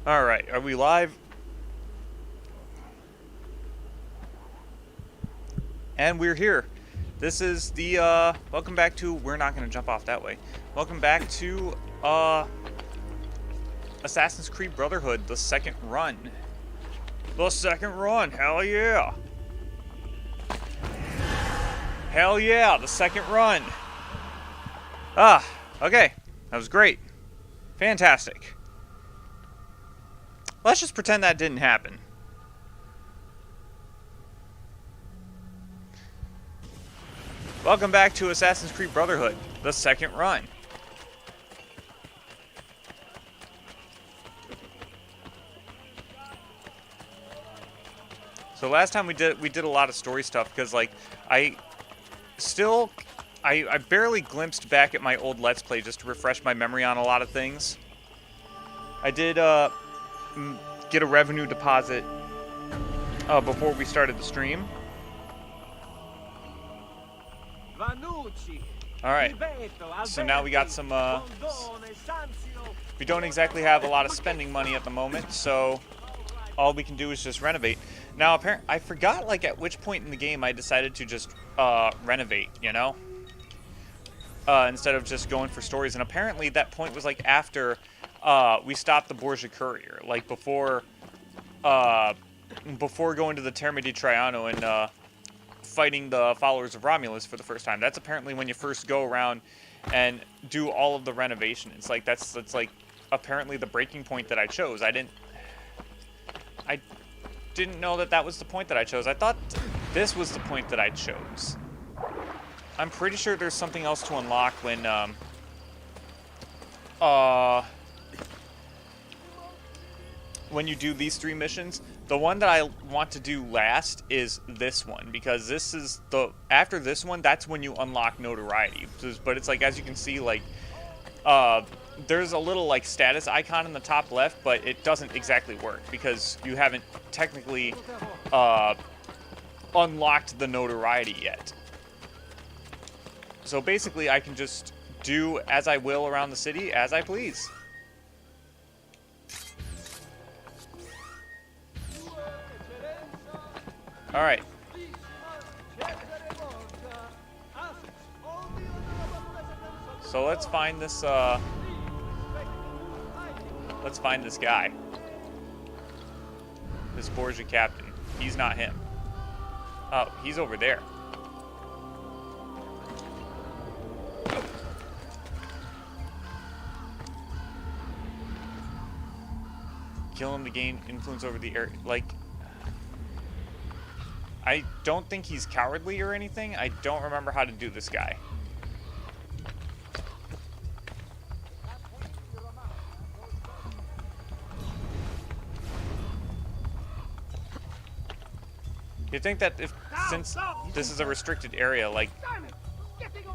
Alright, are we live? And we're here. This is the, welcome back to, we're not going to jump off that way. Welcome back to, Assassin's Creed Brotherhood, the second run. The second run, hell yeah! Hell yeah, the second run! Ah, okay. That was great. Fantastic. Let's just pretend that didn't happen. Welcome back to Assassin's Creed Brotherhood, the second run. So last time we did a lot of story stuff because like I barely glimpsed back at my old Let's Play just to refresh my memory on a lot of things. I did get a revenue deposit before we started the stream. Alright, so now we got some, we don't exactly have a lot of spending money at the moment, so all we can do is just renovate. Now, apparently, I forgot, like, at which point in the game I decided to just, renovate, you know? Instead of just going for stories, and apparently that point was, like, after, we stopped the Borgia courier, like, before going to the Terme di Traiano and, fighting the followers of Romulus for the first time. That's apparently when you first go around and do all of the renovation. It's like that's like apparently the breaking point that I chose. I didn't know that that was the point that I chose. I thought this was the point that I chose. I'm pretty sure there's something else to unlock when you do these three missions. The one that I want to do last is this one, because this is after this one, that's when you unlock notoriety. But it's like, as you can see, like, there's a little, like, status icon in the top left, but it doesn't exactly work, because you haven't technically, unlocked the notoriety yet. So basically, I can just do as I will around the city, as I please. Alright. So let's find this, let's find this guy. This Borgia captain. He's not him. Oh, he's over there. Kill him to gain influence over the area. Like, I don't think he's cowardly or anything. I don't remember how to do this guy. You'd think that since this is a restricted area, like,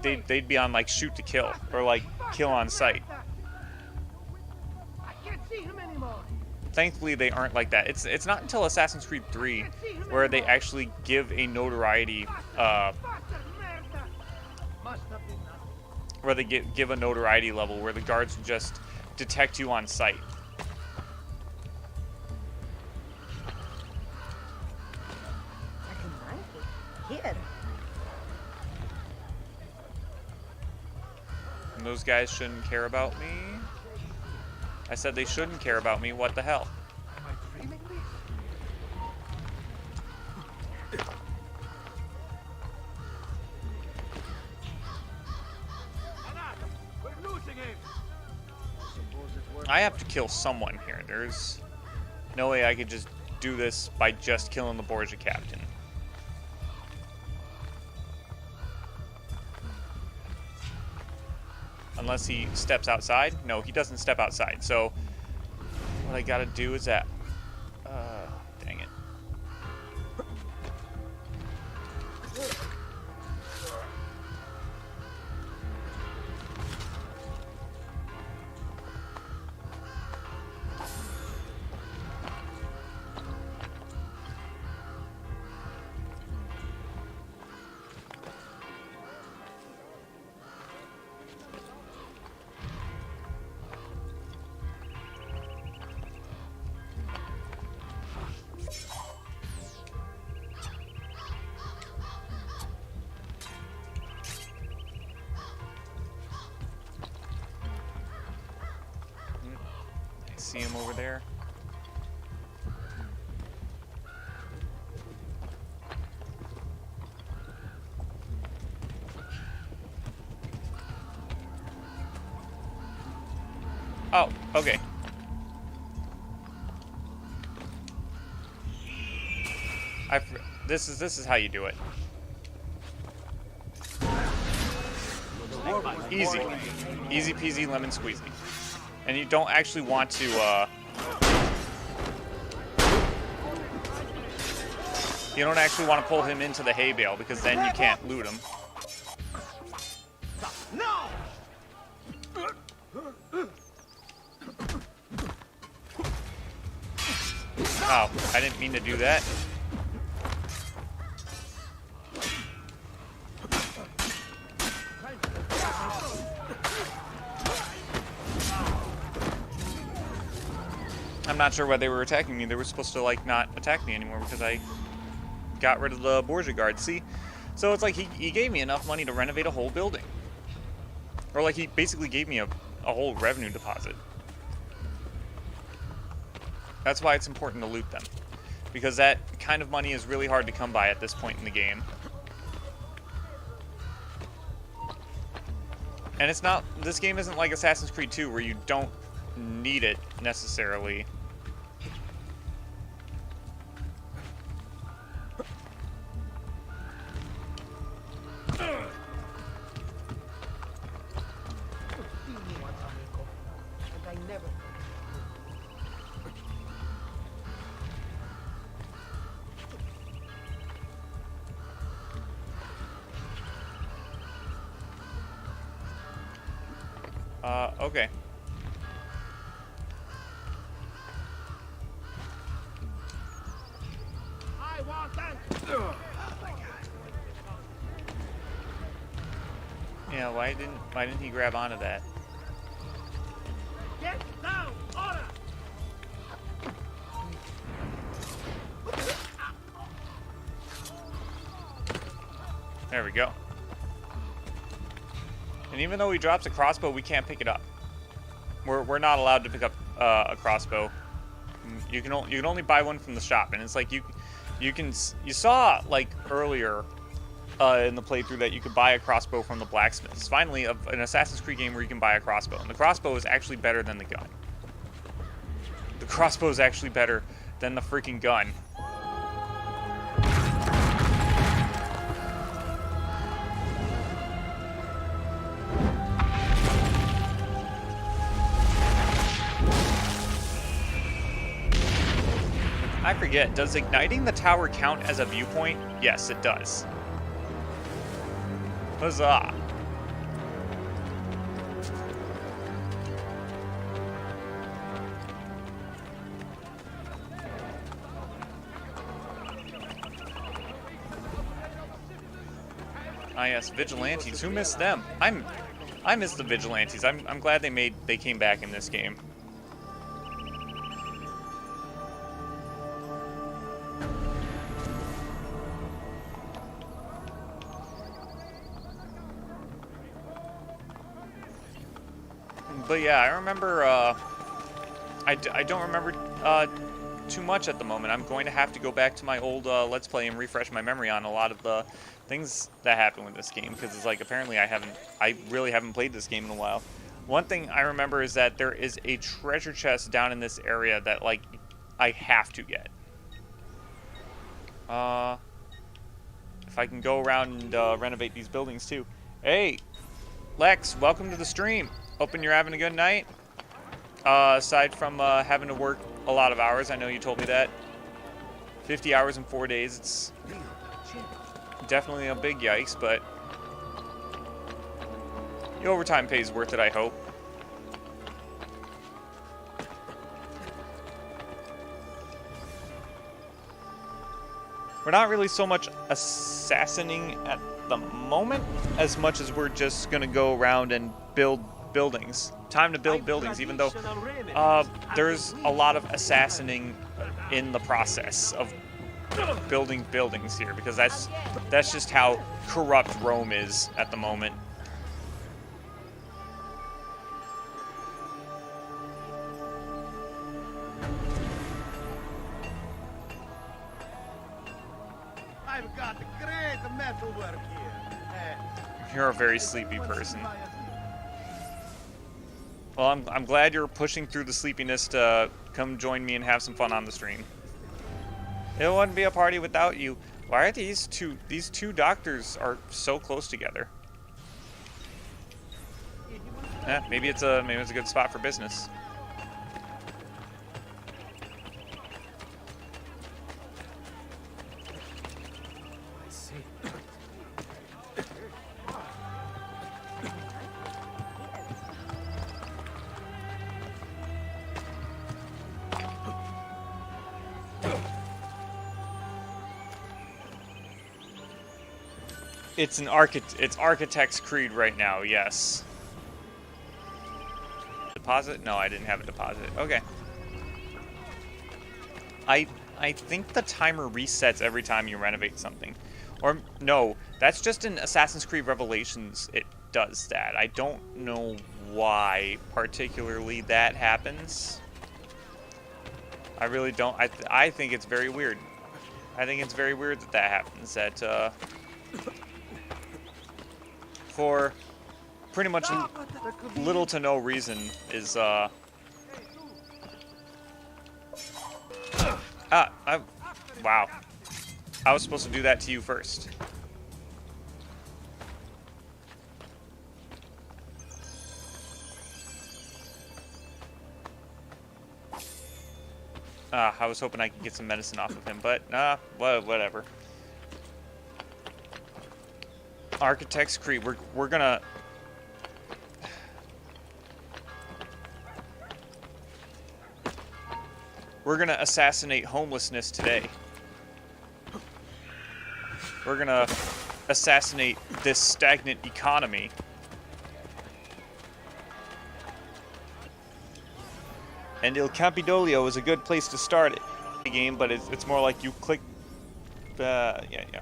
they'd be on, like, shoot to kill, or, like, kill on sight. Thankfully, they aren't like that. It's not until Assassin's Creed 3 where they actually give a notoriety, where they give a notoriety level where the guards just detect you on sight. And those guys shouldn't care about me. I said they shouldn't care about me. What the hell? I have to kill someone here. There's no way I could just do this by just killing the Borgia captain. Unless he steps outside. No, he doesn't step outside. So what I gotta do is that. Dang it. see him over there. Oh, okay. This is how you do it. Easy. Easy peasy lemon squeezy. And you don't actually want to, you don't actually want to pull him into the hay bale because then you can't loot him. Oh, I didn't mean to do that. I'm not sure why they were attacking me. They were supposed to, like, not attack me anymore because I got rid of the Borgia guard. See? So it's like he gave me enough money to renovate a whole building. Or, like, he basically gave me a whole revenue deposit. That's why it's important to loot them. Because that kind of money is really hard to come by at this point in the game. And it's not, this game isn't like Assassin's Creed 2 where you don't need it necessarily. Okay. I want that. Oh my God. Yeah, why didn't he grab onto that? Get down, order. There we go. And even though he drops a crossbow, we can't pick it up. We're not allowed to pick up a crossbow. You can only buy one from the shop, and it's like you saw like earlier in the playthrough that you could buy a crossbow from the blacksmith. It's finally an Assassin's Creed game where you can buy a crossbow, and the crossbow is actually better than the gun. The crossbow is actually better than the freaking gun. I forget, does igniting the tower count as a viewpoint? Yes, it does. Huzzah! Ah yes, vigilantes. Who missed them? I miss the vigilantes. I'm glad they came back in this game. But yeah, I remember, I don't remember too much at the moment. I'm going to have to go back to my old Let's Play and refresh my memory on a lot of the things that happened with this game, because it's like apparently I really haven't played this game in a while. One thing I remember is that there is a treasure chest down in this area that, like, I have to get. If I can go around and renovate these buildings too. Hey, Lex, welcome to the stream. Hoping you're having a good night. Aside from having to work a lot of hours, I know you told me that. 50 hours in 4 days, it's definitely a big yikes, but the overtime pay is worth it, I hope. We're not really so much assassinating at the moment as much as we're just going to go around and build buildings. Time to build buildings, even though there's a lot of assassinating in the process of building buildings here, because that's just how corrupt Rome is at the moment. I've got great metalwork here. You're a very sleepy person. Well, I'm glad you're pushing through the sleepiness to come join me and have some fun on the stream. It wouldn't be a party without you. Why are these two doctors are so close together? Maybe it's a good spot for business. It's Architect's Creed right now, yes. Deposit? No, I didn't have a deposit. Okay. I think the timer resets every time you renovate something. Or, no, that's just in Assassin's Creed Revelations it does that. I don't know why particularly that happens. I really don't. I think it's very weird. I think it's very weird that that happens. That, for pretty much little to no reason is, wow. I was supposed to do that to you first. I was hoping I could get some medicine off of him, but, whatever. Architect's Creed, we're gonna... We're gonna assassinate homelessness today. We're gonna assassinate this stagnant economy. And Il Campidoglio is a good place to start it. The game, but it's more like you click... yeah.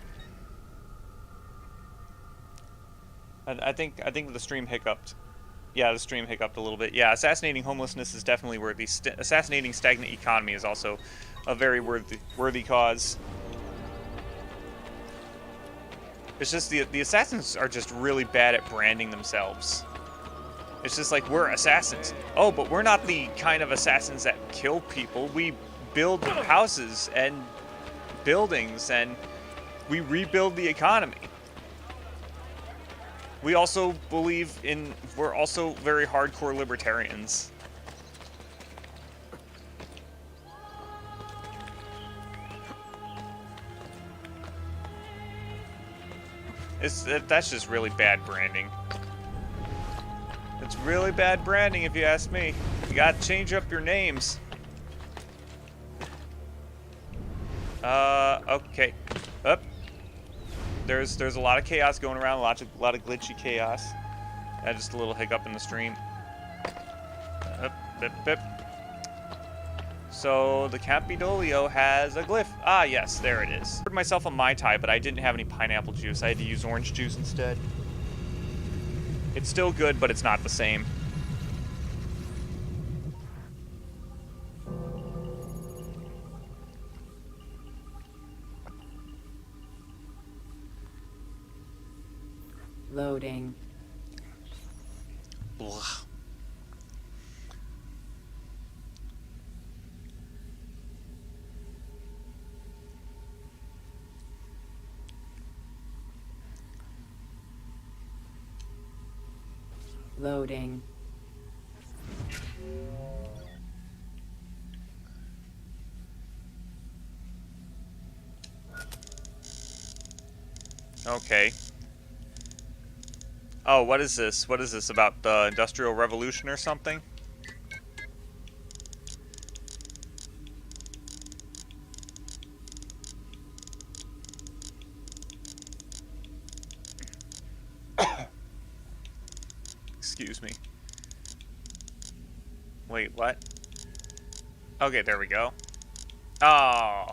I think the stream hiccuped. Yeah, the stream hiccuped a little bit. Yeah, assassinating homelessness is definitely worthy. Assassinating stagnant economy is also a very worthy cause. It's just the assassins are just really bad at branding themselves. It's just like, we're assassins. Oh, but we're not the kind of assassins that kill people. We build houses and buildings, and we rebuild the economy. We also believe in, we're also very hardcore libertarians. That's just really bad branding. It's really bad branding if you ask me. You gotta change up your names. Okay. Up. There's a lot of chaos going around, a lot of glitchy chaos. Just a little hiccup in the stream. Bip. So the Campidoglio has a glyph. Ah, yes, there it is. I ordered myself a Mai Tai, but I didn't have any pineapple juice. I had to use orange juice instead. It's still good, but it's not the same. Loading. Blah. Loading. Okay. Oh, what is this? What is this, about the Industrial Revolution or something? Excuse me. Wait, what? Okay, there we go. Oh.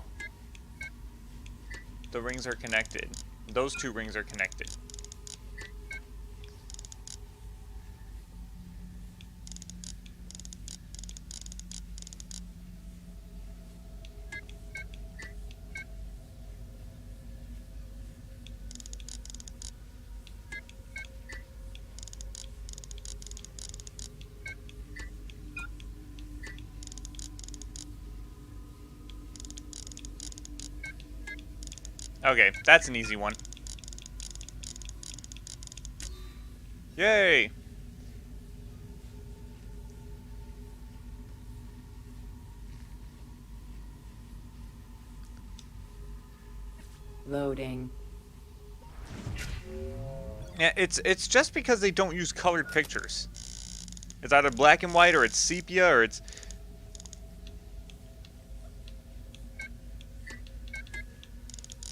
The rings are connected. Those two rings are connected. Okay, that's an easy one. Yay! Loading. Yeah, it's just because they don't use colored pictures. It's either black and white, or it's sepia, or it's...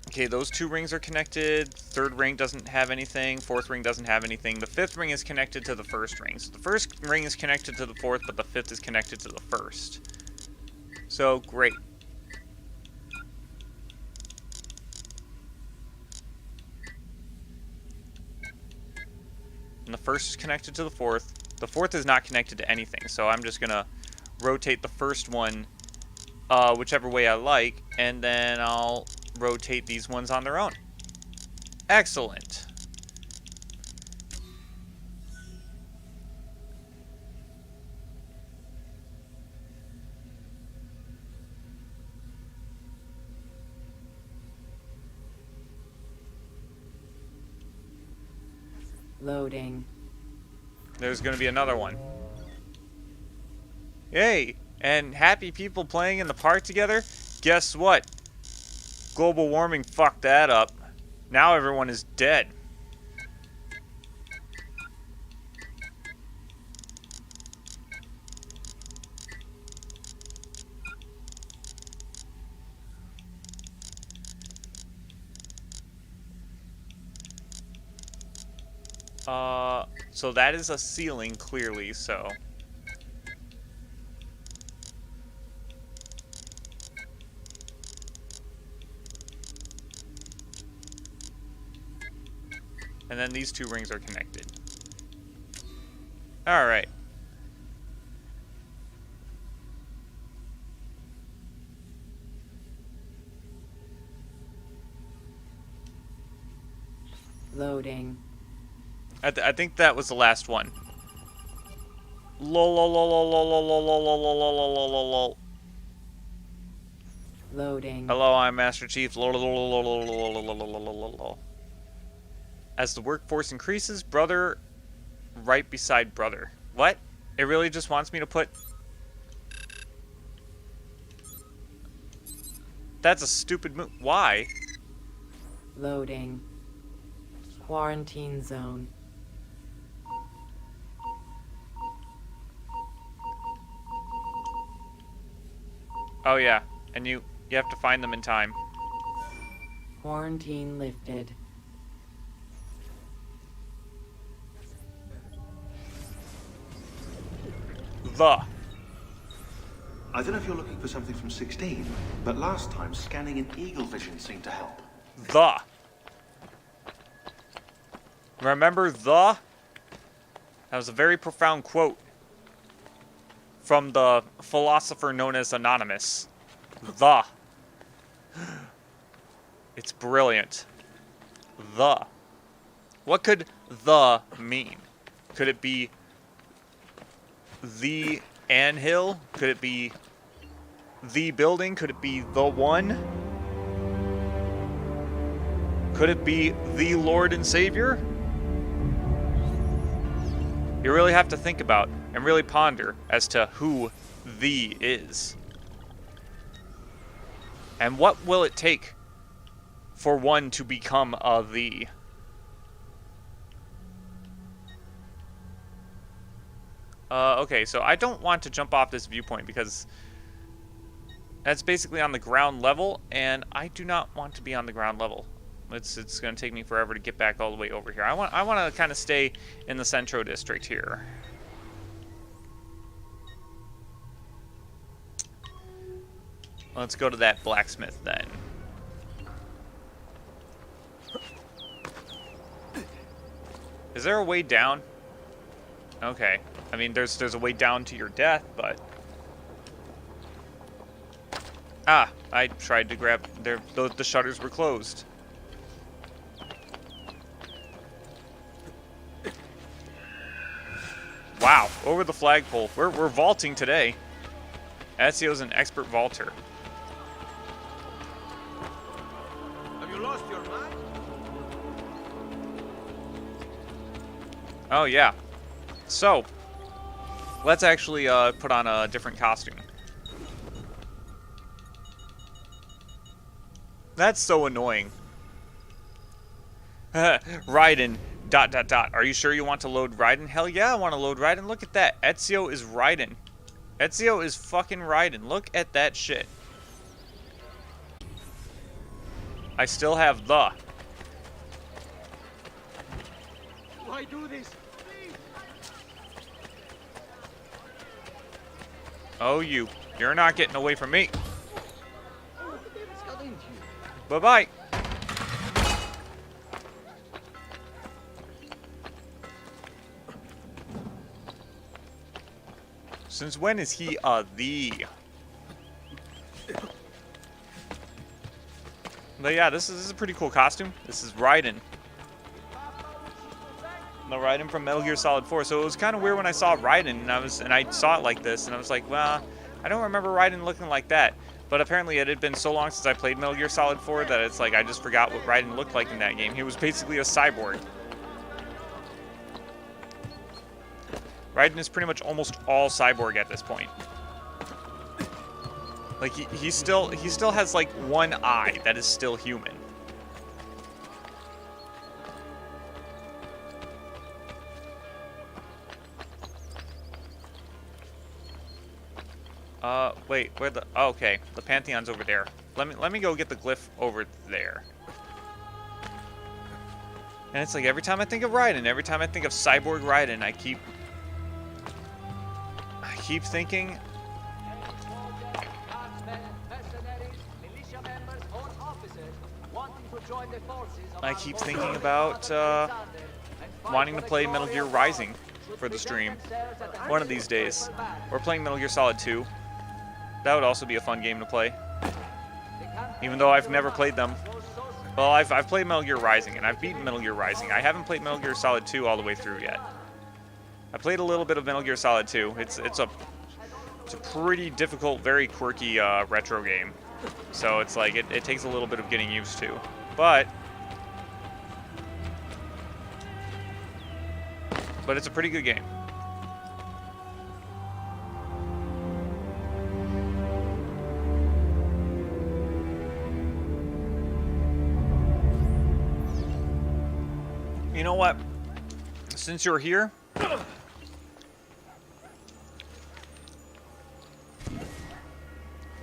Okay, those 2 rings are connected. 3rd ring doesn't have anything. 4th ring doesn't have anything. The 5th ring is connected to the 1st ring. So the 1st ring is connected to the 4th, but the 5th is connected to the 1st. So, great. And the 1st is connected to the 4th. The 4th is not connected to anything, so I'm just going to rotate the 1st one whichever way I like, and then I'll rotate these ones on their own. Excellent. Loading. There's going to be another one. Yay! And happy people playing in the park together? Guess what? Global warming fucked that up. Now everyone is dead. So that is a ceiling, clearly, so... And then these 2 rings are connected. Alright. Loading. I think that was the last one. Lol lol lol lol lol lol lol lol lol lol lol lol lol. Loading. Hello, I'm Master Chief. Lol lol lol lol lol lol lol lol lol lol. As the workforce increases, brother right beside brother. What? It really just wants me to put... That's a stupid move. Why? Loading. Quarantine zone. Oh yeah, and you have to find them in time. Quarantine lifted. The. I don't know if you're looking for something from 16, but last time scanning in eagle vision seemed to help. The. Remember the? That was a very profound quote from the philosopher known as Anonymous. The. It's brilliant. The. What could the mean? Could it be the anthill? Could it be the building? Could it be the one? Could it be the Lord and Savior? You really have to think about and really ponder as to who the is. And what will it take for one to become a the? Okay, so I don't want to jump off this viewpoint because that's basically on the ground level, and I do not want to be on the ground level. It's going to take me forever to get back all the way over here. I want to kind of stay in the Centro District here. Let's go to that blacksmith then. Is there a way down? Okay. I mean, there's a way down to your death, but... Ah, I tried to grab... the shutters were closed. Wow, over the flagpole. We're vaulting today. Have Ezio's an expert vaulter. you You lost your mind? Oh, yeah. So, let's actually put on a different costume. That's so annoying. Raiden, ... Are you sure you want to load Raiden? Hell yeah, I want to load Raiden. Look at that. Ezio is Raiden. Ezio is fucking Raiden. Look at that shit. I still have the. Why do this? Please. Oh, you're not getting away from me. What the devil's got into you? Bye-bye. Since when is he the? But yeah, this is a pretty cool costume. This is Raiden. The Raiden from Metal Gear Solid 4. So it was kind of weird when I saw Raiden and I saw it like this and I was like, well, I don't remember Raiden looking like that. But apparently it had been so long since I played Metal Gear Solid 4 that it's like I just forgot what Raiden looked like in that game. He was basically a cyborg. Raiden is pretty much almost all cyborg at this point. Like he still has like one eye that is still human. Wait, where the? Oh, okay, the Pantheon's over there. Let me go get the glyph over there. And it's like every time I think of Raiden, every time I think of cyborg Raiden, I keep thinking. I keep thinking about wanting to play Metal Gear Rising for the stream one of these days. Or playing Metal Gear Solid 2. That would also be a fun game to play. Even though I've never played them. Well, I've played Metal Gear Rising, and I've beaten Metal Gear Rising. I haven't played Metal Gear Solid 2 all the way through yet. I played a little bit of Metal Gear Solid 2. It's a pretty difficult, very quirky retro game. So it's like it takes a little bit of getting used to. But it's a pretty good game. You know what? Since you're here,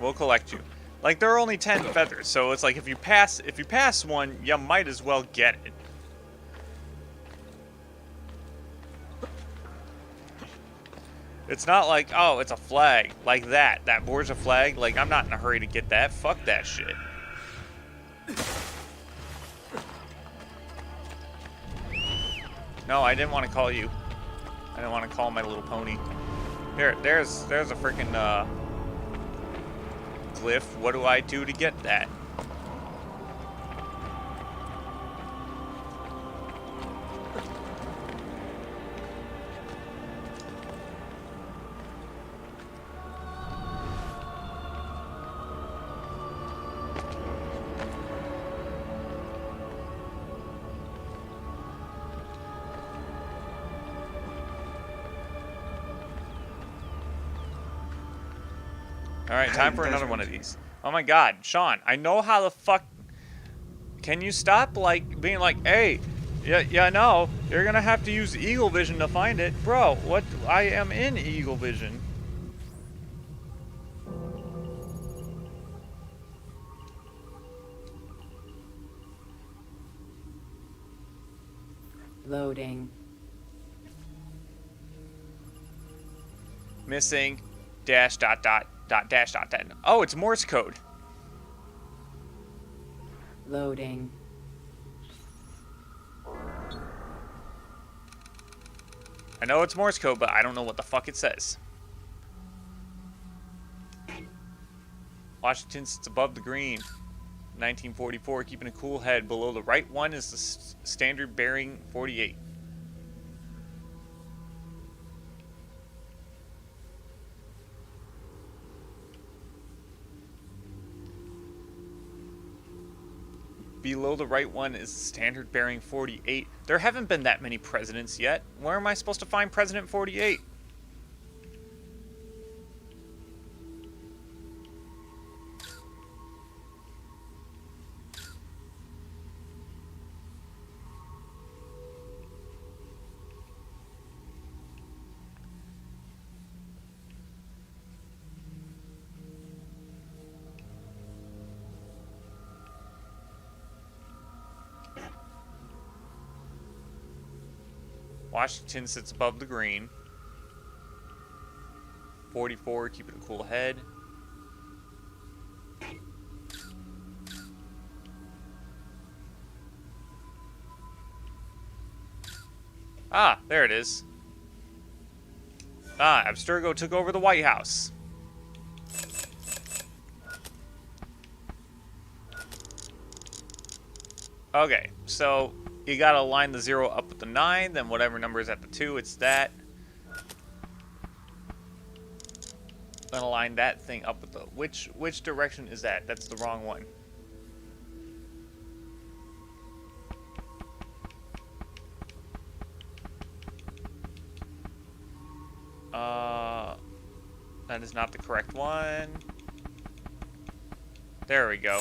we'll collect you. Like, there are only 10 feathers, so it's like if you pass one, you might as well get it. It's not like, oh, it's a flag like that Borgia flag. Like, I'm not in a hurry to get that. Fuck that shit. No, I didn't want to call you. I didn't want to call my little pony. There's a freaking glyph. What do I do to get that? Alright, time for another one of these. Oh my god, Sean, I know how the fuck... Can you stop, like, being like, hey, yeah, no, you're gonna have to use Eagle Vision to find it. Bro, what? I am in Eagle Vision. Loading. Missing, dash, dot, dot, dot, dash, dot, dot. Oh, it's Morse code. Loading. I know it's Morse code, but I don't know what the fuck it says. Washington sits above the green. 1944, keeping a cool head. Below the right one is the standard bearing 48. Below the right one is standard bearing 48. There haven't been that many presidents yet. Where am I supposed to find President 48? Washington sits above the green. 44, keeping a cool head. Ah, there it is. Ah, Abstergo took over the White House. Okay, so you gotta line the 0 up with the 9, then whatever number is at the 2, it's that. Then align that thing up with the... Which direction is that? That's the wrong one. That is not the correct one. There we go.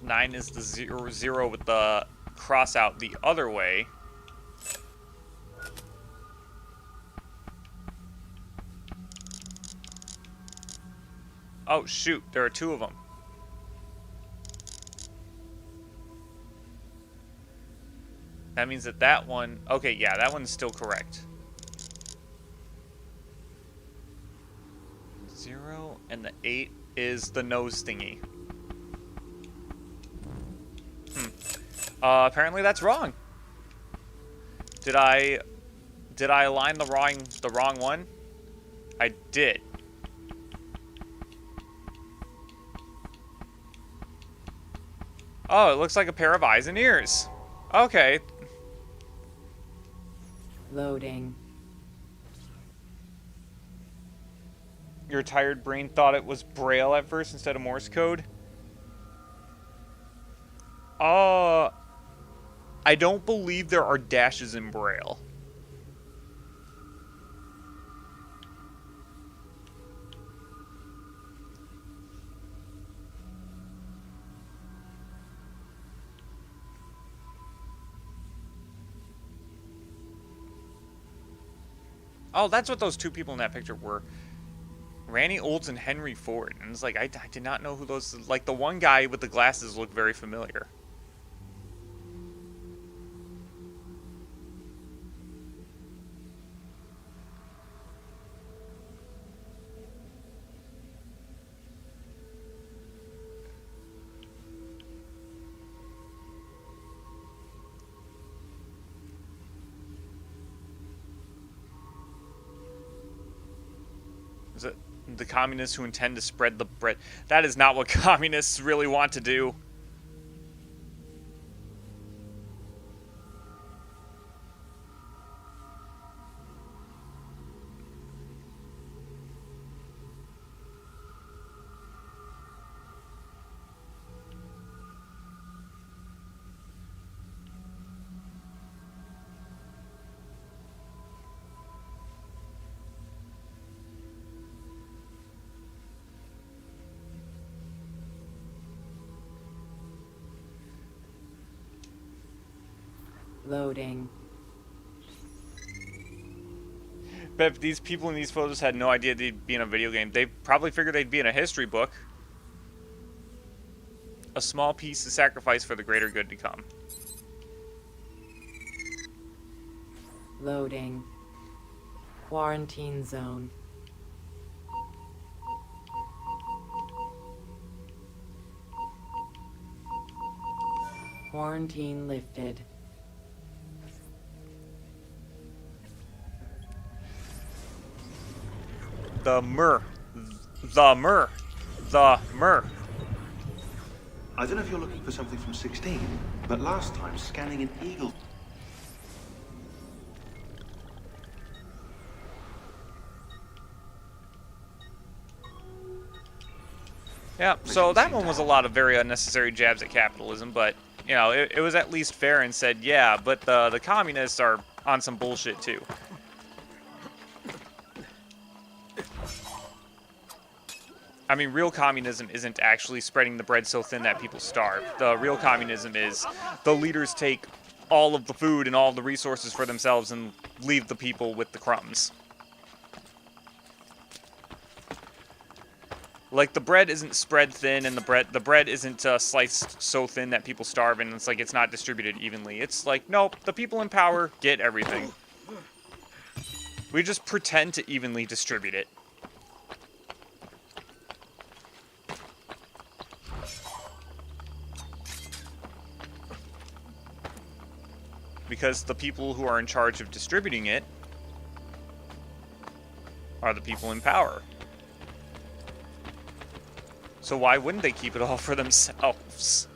Nine is the 0 with the cross out the other way. Oh shoot, there are 2 of them. That means that that one... Okay, yeah, that one's still correct. 0 and the 8 is the nose thingy. Apparently that's wrong. Did I align the wrong one? I did. Oh, it looks like a pair of eyes and ears. Okay. Loading. Your tired brain thought it was Braille at first instead of Morse code? I don't believe there are dashes in Braille. Oh, that's what those 2 people in that picture were. Randy Olds and Henry Ford. And it's like, I did not know who those... Like, the one guy with the glasses looked very familiar. Is it the communists who intend to spread the bread? That is not what communists really want to do. Loading. But if these people in these photos had no idea they'd be in a video game, they probably figured they'd be in a history book. A small piece is sacrificed for the greater good to come. Loading. Quarantine zone. Quarantine lifted. The myrrh. I don't know if you're looking for something from 16, but last time scanning an eagle... Yeah, so that one was a lot of very unnecessary jabs at capitalism, but, you know, it was at least fair and said, yeah, but the communists are on some bullshit too. I mean, real communism isn't actually spreading the bread so thin that people starve. The real communism is the leaders take all of the food and all of the resources for themselves and leave the people with the crumbs. Like, the bread isn't spread thin, and the bread isn't sliced so thin that people starve, and it's like it's not distributed evenly. It's like, nope, the people in power get everything. We just pretend to evenly distribute it. Because the people who are in charge of distributing it are the people in power. So why wouldn't they keep it all for themselves?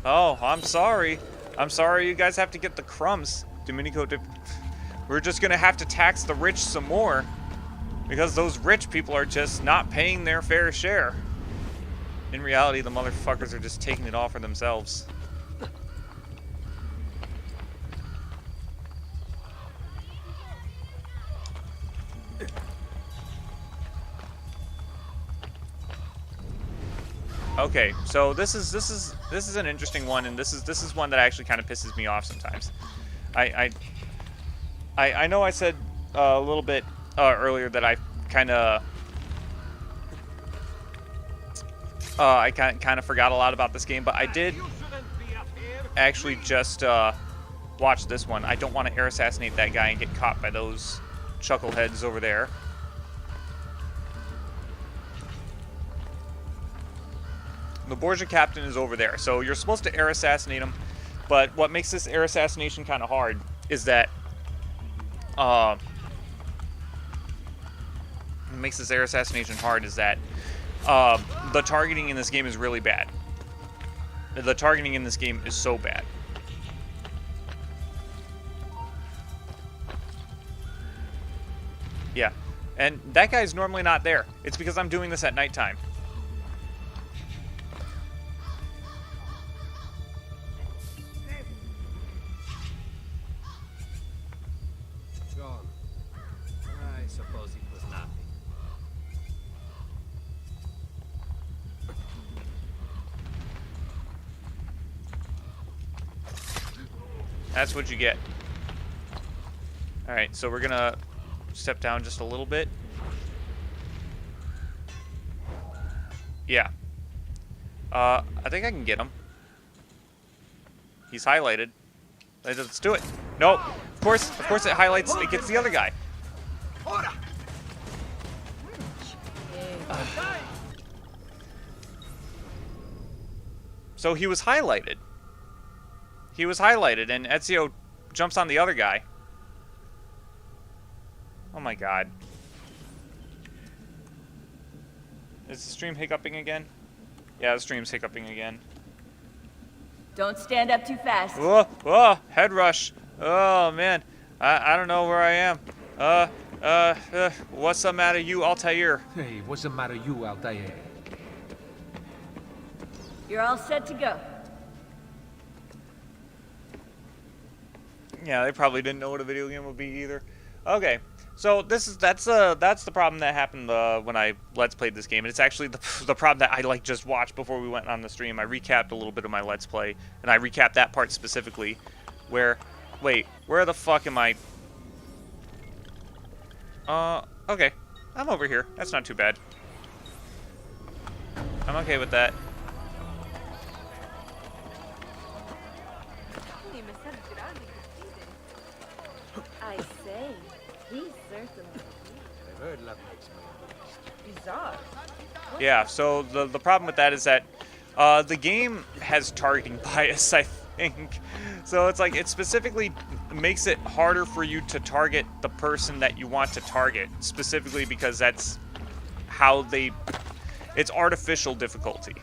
Oh, I'm sorry. I'm sorry you guys have to get the crumbs. Domenico, we're just gonna have to tax the rich some more. Because those rich people are just not paying their fair share. In reality, the motherfuckers are just taking it all for themselves. Okay, so this is an interesting one, and this is one that actually kind of pisses me off sometimes. I know I said a little bit earlier that I kind of forgot a lot about this game, but I did actually just watch this one. I don't want to air assassinate that guy and get caught by those chuckleheads over there. The Borgia captain is over there, so you're supposed to air assassinate him, but what makes this air assassination kind of hard is that the targeting in this game is really bad. The targeting in this game is so bad. Yeah, and that guy's normally not there. It's because I'm doing this at nighttime. Gone. I suppose it was nothing. That's what you get. Alright, so we're gonna step down just a little bit. Yeah. I think I can get him. He's highlighted. Let's do it. Nope. Of course it highlights, it gets the other guy. So he was highlighted. He was highlighted, and Ezio jumps on the other guy. Oh my god. Is the stream hiccuping again? Yeah, the stream's hiccuping again. Don't stand up too fast. Whoa, whoa, head rush. Oh man, I don't know where I am. What's the matter, you Altair? Hey, what's the matter, you, Altair? You're all set to go. Yeah, they probably didn't know what a video game would be either. Okay, so that's the problem that happened when I Let's Played this game, and it's actually the problem that I just watched before we went on the stream. I recapped a little bit of my Let's Play, and I recapped that part specifically, where, wait, where the fuck am I? Okay, I'm over here. That's not too bad. I'm okay with that. I say, he's certainly I've heard love makes me bizarre. Yeah, so the problem with that is that the game has targeting bias, I think. So it's like it specifically makes it harder for you to target the person that you want to target, specifically because that's how it's artificial difficulty.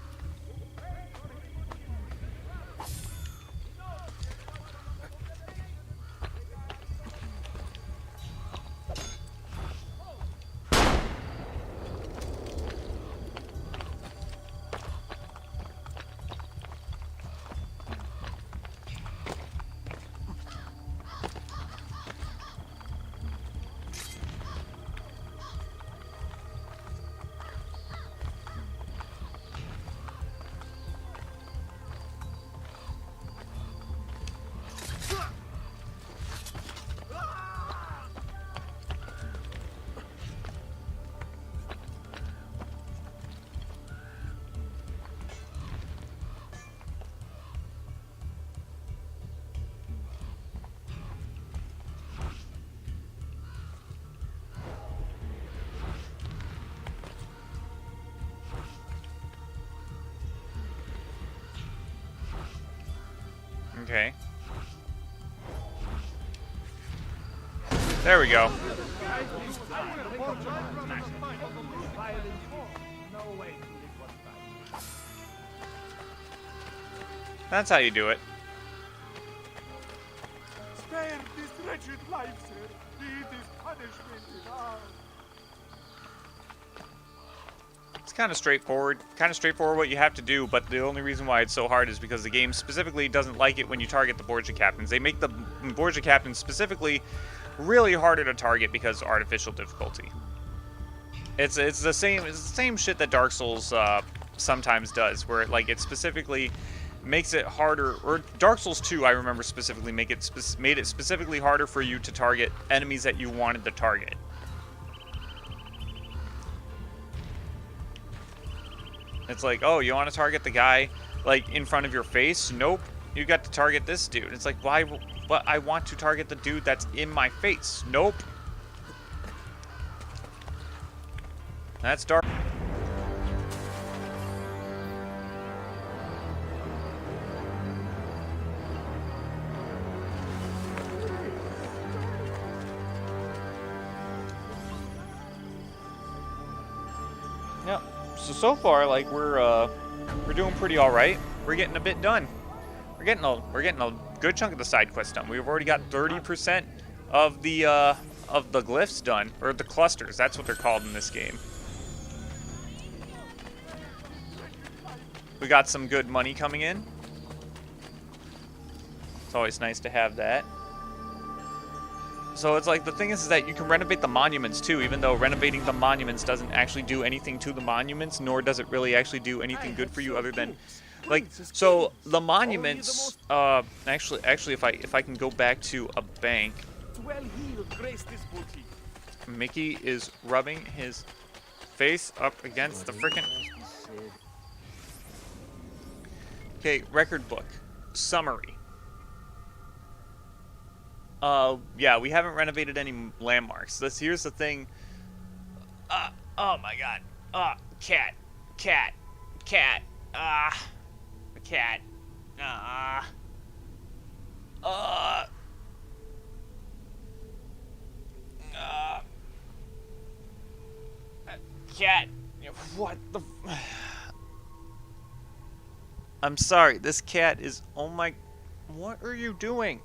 Okay. There we go. That's how you do it. Spare this wretched life, sir. It is punishment enough. It's kind of straightforward. Kind of straightforward what you have to do, but the only reason why it's so hard is because the game specifically doesn't like it when you target the Borgia captains. They make the Borgia captains specifically really harder to target because of artificial difficulty. It's the same shit that Dark Souls sometimes does, where it specifically makes it harder. Or Dark Souls 2, I remember specifically made it specifically harder for you to target enemies that you wanted to target. It's like, oh, you want to target the guy in front of your face? Nope, you got to target this dude. It's like, why? But I want to target the dude that's in my face. Nope. That's dark. Yeah. So far, we're doing pretty all right. We're getting a bit done. We're getting a good chunk of the side quest done. We've already got 30% of the glyphs done, or the clusters. That's what they're called in this game. We got some good money coming in. It's always nice to have that. So it's like, the thing is that you can renovate the monuments too, even though renovating the monuments doesn't actually do anything to the monuments, nor does it really actually do anything good for you other than, so the monuments, actually if I can go back to a bank. Mickey is rubbing his face up against the frickin'. Okay, record book. Summary. Yeah, we haven't renovated any landmarks. Here's the thing. Oh my god. Cat. Cat. What the I'm sorry, this cat is, oh my, what are you doing?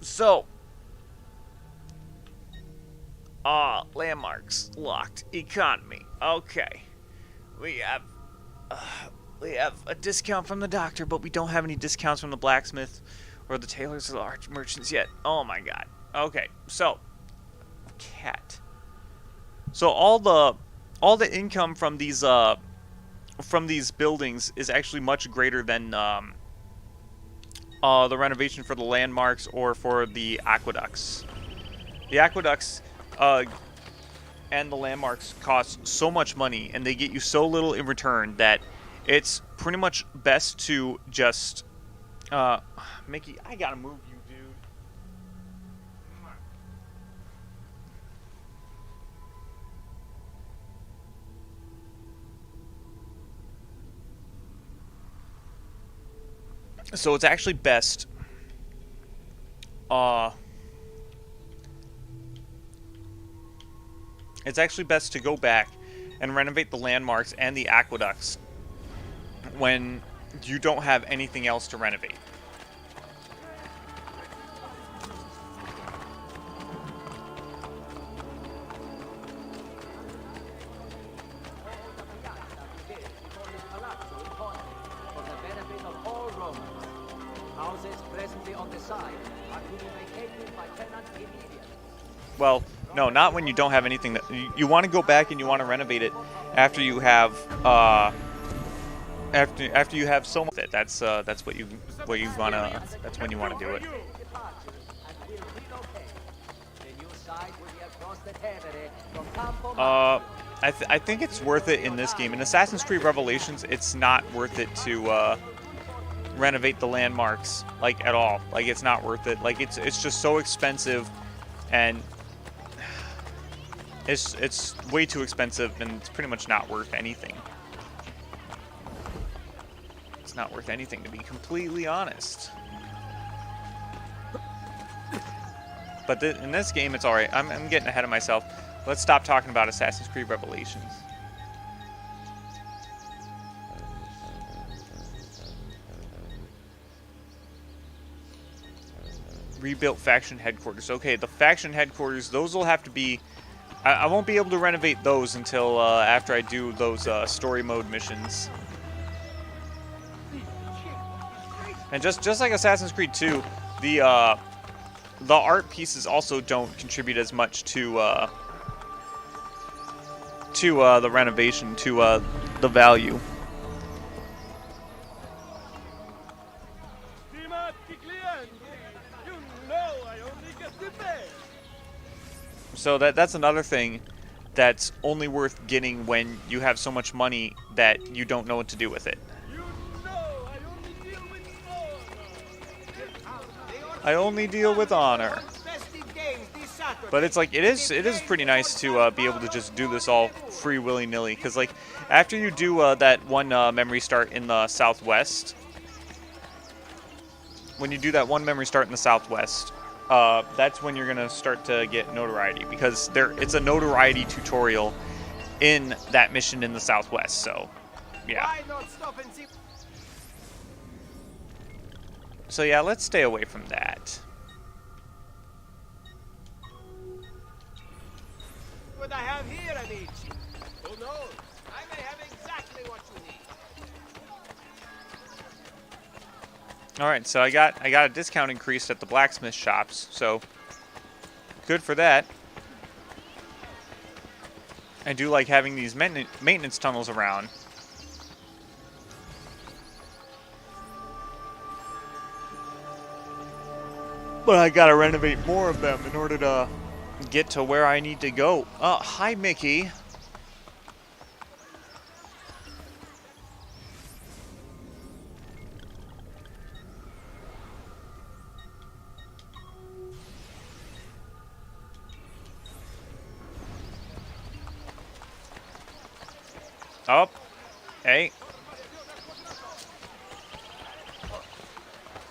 So, landmarks, locked, economy, okay. We have a discount from the doctor, but we don't have any discounts from the blacksmith or the tailors or the arch merchants yet. Oh my god. Okay, so, cat. So all the income from these buildings is actually much greater than the renovation for the landmarks or for the aqueducts. The aqueducts and the landmarks cost so much money, and they get you so little in return that it's pretty much best to just Mickey, I gotta move you, dude. So it's actually best to go back and renovate the landmarks and the aqueducts when you don't have anything else to renovate. Well, no, not when you don't have anything that you want to go back and you want to renovate it after you have after you have so much. That's what you wanna. That's when you want to do it. I think it's worth it in this game. In Assassin's Creed Revelations, it's not worth it to renovate the landmarks at all. It's not worth it. It's just so expensive, and it's way too expensive, and it's pretty much not worth anything. It's not worth anything, to be completely honest. But in this game, it's alright. I'm getting ahead of myself. Let's stop talking about Assassin's Creed Revelations. Rebuilt faction headquarters. Okay, the faction headquarters, those will have to be... I won't be able to renovate those until after I do those story mode missions. And just like Assassin's Creed 2, the art pieces also don't contribute as much to the renovation, to the value. So that's another thing that's only worth getting when you have so much money that you don't know what to do with it. I only deal with honor. But it's like, it is pretty nice to be able to just do this all free willy-nilly. Because like, after you do that one memory start in the southwest, when you do that one memory start in the southwest, that's when you're gonna start to get notoriety, because it's a notoriety tutorial in that mission in the southwest. So, yeah. So yeah, let's stay away from that. What I have here, amici. Oh no, I may have exactly what you need. All right, so I got a discount increased at the blacksmith shops, so good for that. I do like having these maintenance tunnels around. But I gotta renovate more of them in order to get to where I need to go. Hi, Mickey. Oh, hey.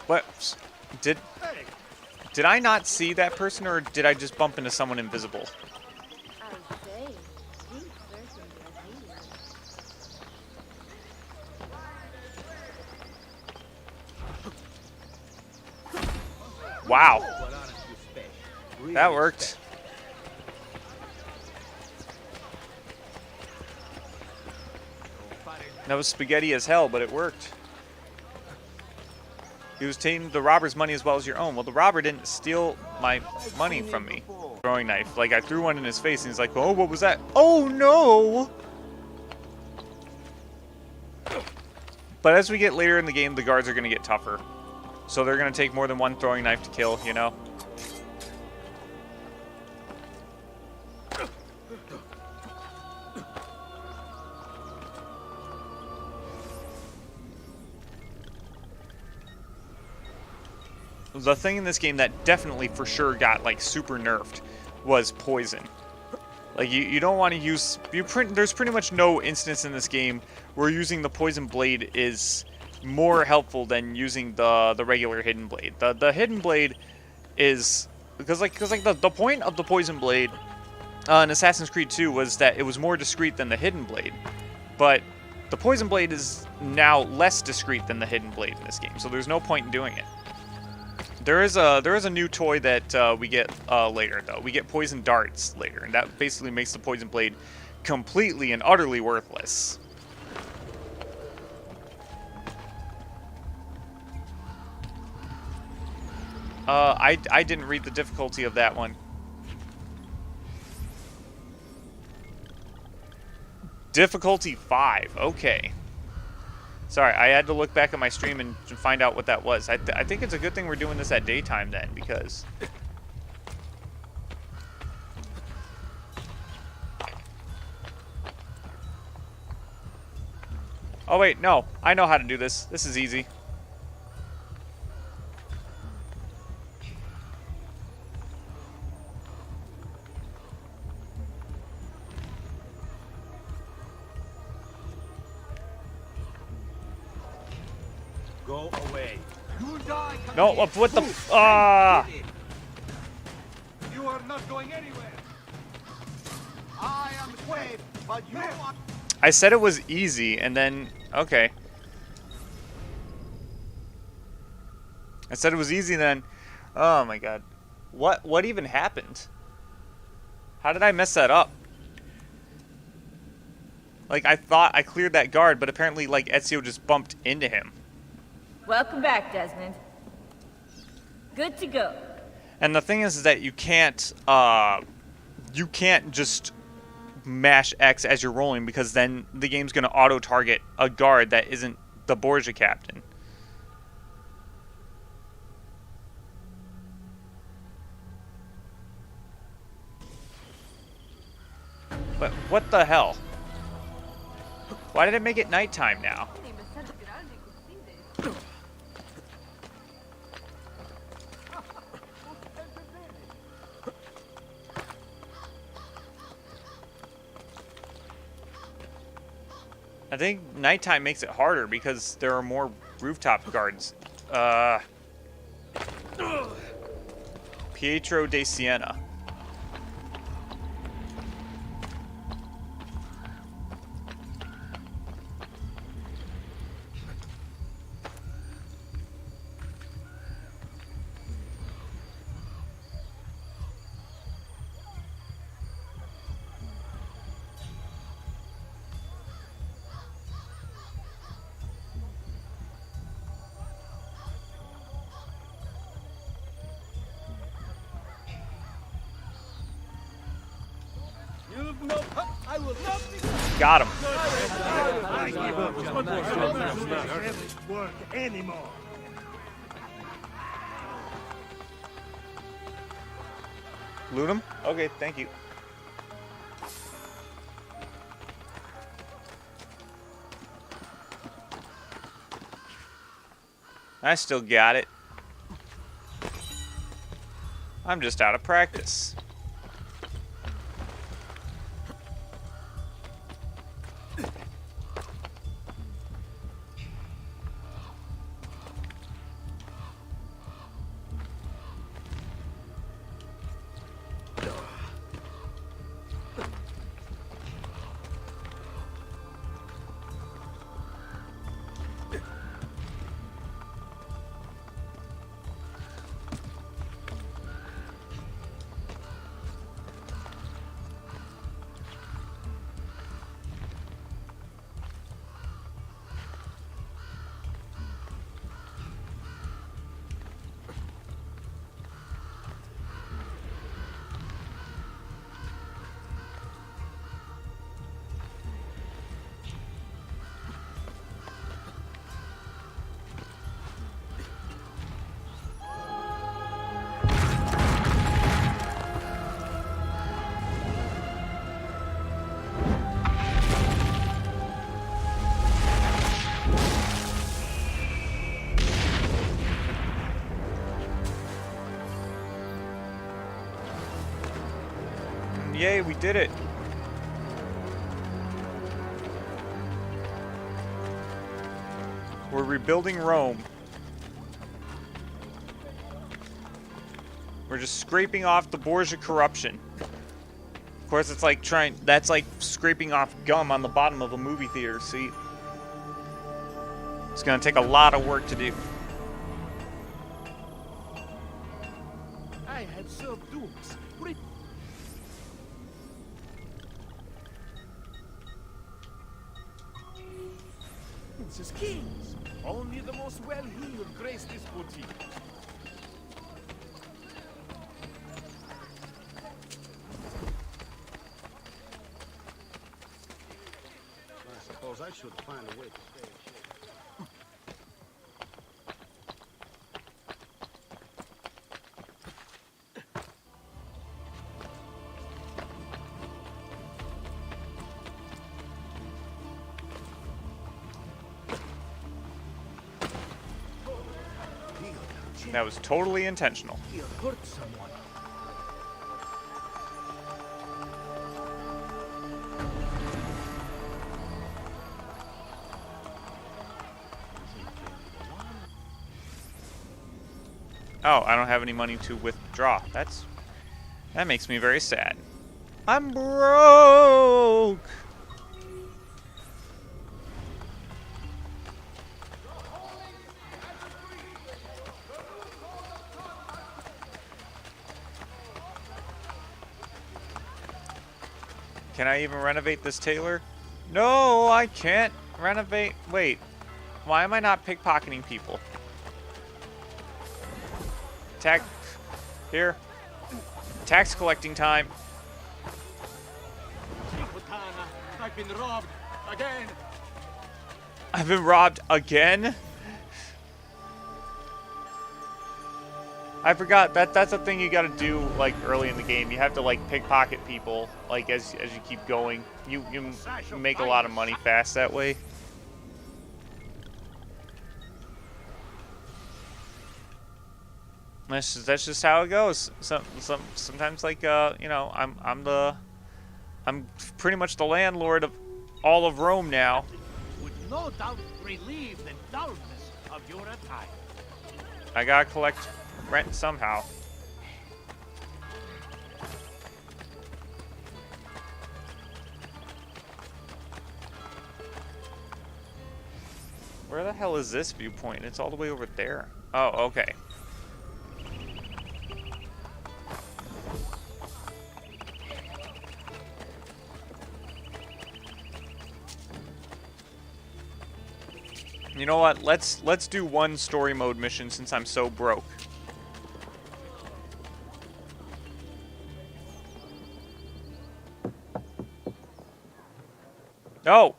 What? Did I not see that person, or did I just bump into someone invisible? I say, he's certainly a hero. Wow. That worked. That was spaghetti as hell, but it worked. He was taking the robber's money as well as your own. Well, the robber didn't steal my money from me. Throwing knife. Like, I threw one in his face, and he's like, oh, what was that? Oh, no! But as we get later in the game, the guards are going to get tougher. So they're going to take more than one throwing knife to kill, you know? The thing in this game that definitely for sure got like super nerfed was poison. Like you don't want to use there's pretty much no instance in this game where using the poison blade is more helpful than using the regular hidden blade. The hidden blade is because the point of the poison blade in Assassin's Creed 2 was that it was more discreet than the hidden blade. But the poison blade is now less discreet than the hidden blade in this game, so there's no point in doing it. There is a new toy that we get later, though. We get poison darts later, and that basically makes the poison blade completely and utterly worthless. I didn't read the difficulty of that one. Difficulty 5. Okay. Sorry, I had to look back at my stream and find out what that was. I think it's a good thing we're doing this at daytime then, because... Oh wait, no. I know how to do this. This is easy. Go away. You'll die. No, what the? Ah! You are not going anywhere. I am Quaid, but you are. I said it was easy, and then okay. I said it was easy, then. Oh my god, what even happened? How did I mess that up? Like, I thought I cleared that guard, but apparently, like, Ezio just bumped into him. Welcome back, Desmond. Good to go. And the thing is that you can't just mash X as you're rolling, because then the game's going to auto-target a guard that isn't the Borgia captain. But what the hell? Why did it make it nighttime now? I think nighttime makes it harder because there are more rooftop guards. Pietro de Siena. I will not be. Got him. I give up. Doesn't work anymore. Loot him? Okay, thank you. I still got it. I'm just out of practice. Yay, we did it. We're rebuilding Rome. We're just scraping off the Borgia corruption. Of course, it's like that's like scraping off gum on the bottom of a movie theater seat. It's gonna take a lot of work to do. I have served dukes. Princes, kings. Only the most well-heeled grace this boutique. I suppose I should find a way to stay in shape. That was totally intentional. He'll hurt someone. Oh, I don't have any money to withdraw. That makes me very sad. I'm broke. Can I even renovate this tailor? No, I can't renovate. Wait, why am I not pickpocketing people? Here. Tax collecting time. I've been robbed again. I've been robbed again? I forgot that's a thing you gotta do like early in the game. You have to like pickpocket people like as you keep going. You make a lot of money fast that way. That's just how it goes. Sometimes like you know, I'm pretty much the landlord of all of Rome now. Would no doubt relieve the dullness of your attire. I gotta collect rent somehow. Where the hell is this viewpoint? It's all the way over there. Oh, okay. You know what? Let's do one story mode mission since I'm so broke. Oh.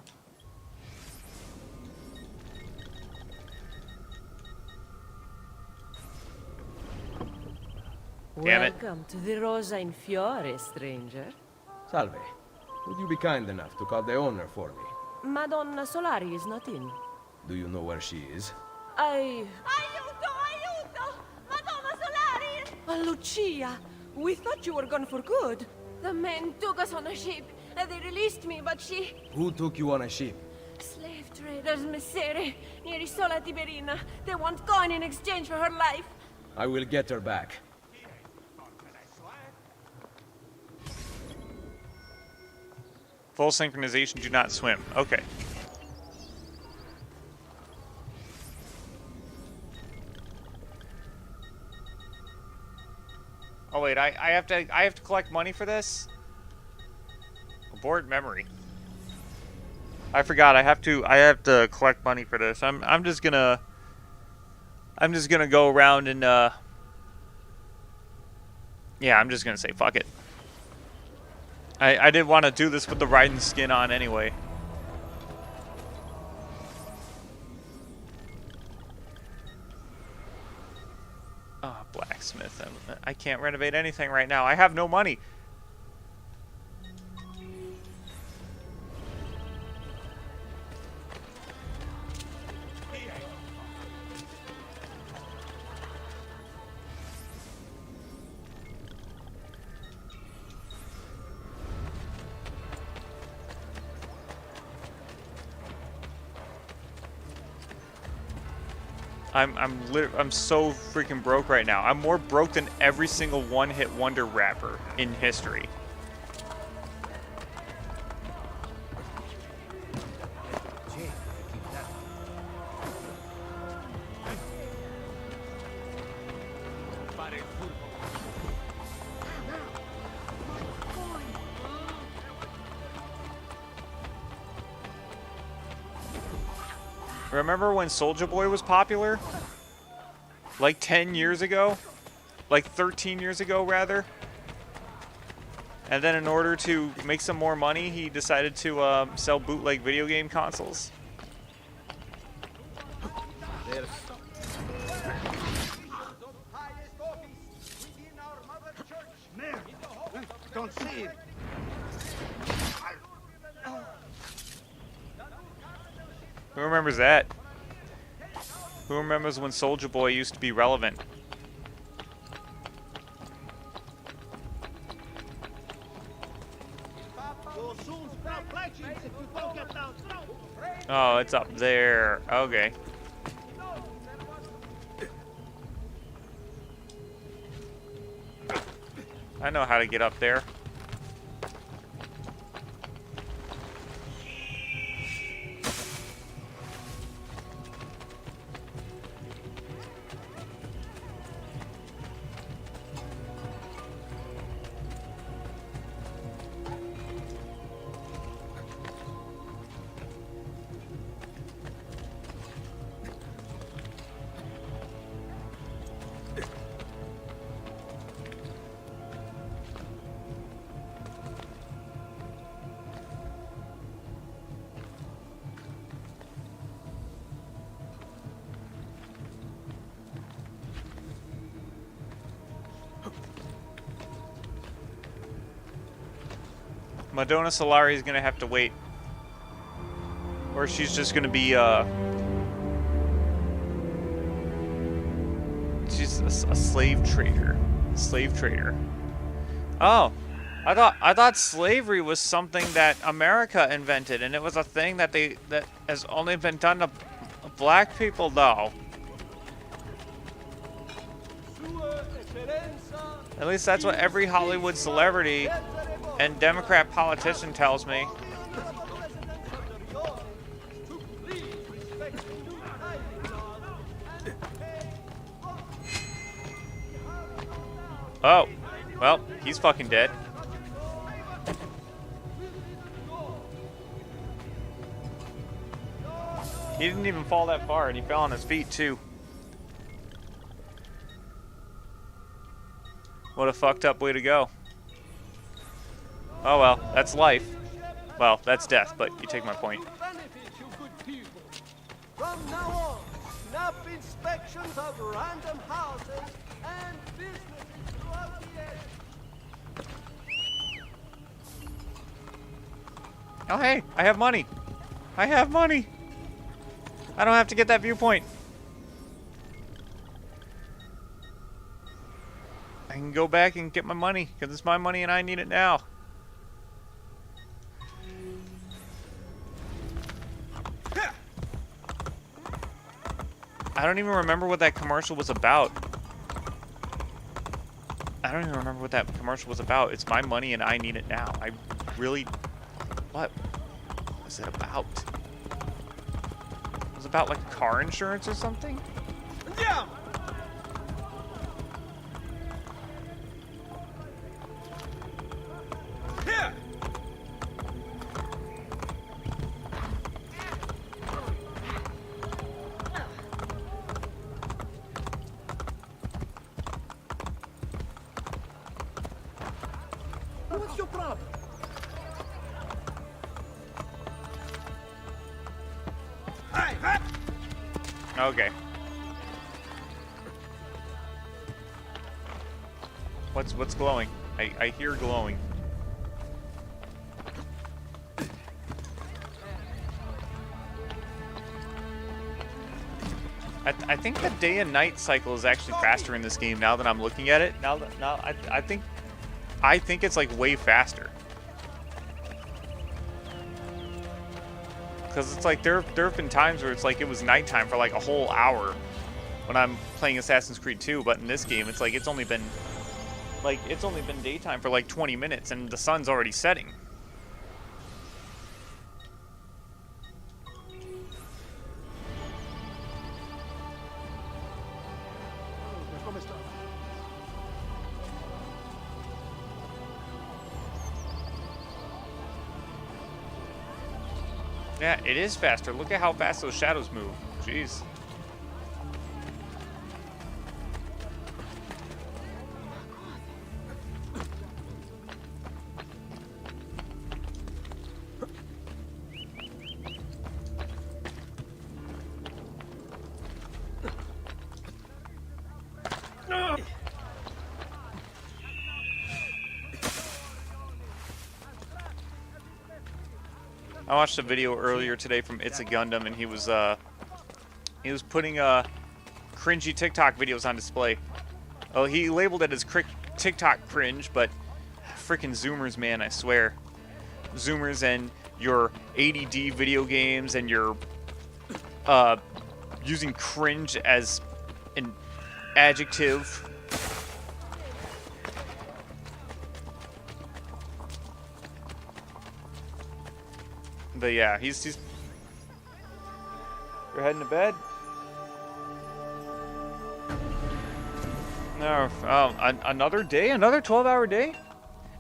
Damn it. Welcome to the Rosa in Fiore, stranger. Salve. Would you be kind enough to call the owner for me? Madonna Solari is not in. Do you know where she is? I... Aiuto, aiuto! Madonna Solari! Oh, Lucia! We thought you were gone for good. The men took us on a ship. They released me, but she... Who took you on a ship? Slave traders, Messere, near Isola Tiberina. They want coin in exchange for her life. I will get her back. Full synchronization, do not swim. Okay. Oh wait, I have to collect money for this? Abort memory. I forgot I have to collect money for this. I'm just gonna go around and yeah, I'm just gonna say fuck it. I didn't want to do this with the riding skin on anyway. Oh, blacksmith. I can't renovate anything right now. I have no money. I'm so freaking broke right now. I'm more broke than every single one-hit wonder rapper in history. Remember when Soulja Boy was popular? Like 10 years ago? Like 13 years ago, rather? And then in order to make some more money, he decided to sell bootleg video game consoles. Don't see him. Who remembers that? Who remembers when Soulja Boy used to be relevant? Oh, it's up there. Okay. I know how to get up there. Madonna Solari is gonna have to wait, or she's just gonna be she's a slave trader. Slave trader. Oh, I thought slavery was something that America invented, and it was a thing that has only been done to black people, though. At least that's what every Hollywood celebrity and Democrat politician tells me. Oh, well, he's fucking dead. He didn't even fall that far, and he fell on his feet, too. What a fucked up way to go. Oh well, that's life. Well, that's death, but you take my point. From now on, snap inspections of random houses and businesses throughout the area. Oh hey, I have money. I have money. I don't have to get that viewpoint. I can go back and get my money, because it's my money and I need it now. I don't even remember what that commercial was about. I don't even remember what that commercial was about. It's my money and I need it now. I really... What was it about? It was about like car insurance or something? Yeah. Here. What's your problem? Hey, hey. Okay. What's glowing? I hear glowing. I think the day and night cycle is actually faster in this game now that I'm looking at it. I think it's like way faster. Because it's like there have been times where it's like it was nighttime for like a whole hour when I'm playing Assassin's Creed 2, but in this game it's like it's only been daytime for like 20 minutes and the sun's already setting. Yeah, it is faster. Look at how fast those shadows move. Jeez. I watched a video earlier today from It's a Gundam, and he was putting cringy TikTok videos on display. Oh, he labeled it as TikTok cringe, but freaking Zoomers, man, I swear. Zoomers and your ADD video games and your using cringe as an adjective. But yeah, he's You're heading to bed? No, another day? Another 12-hour day?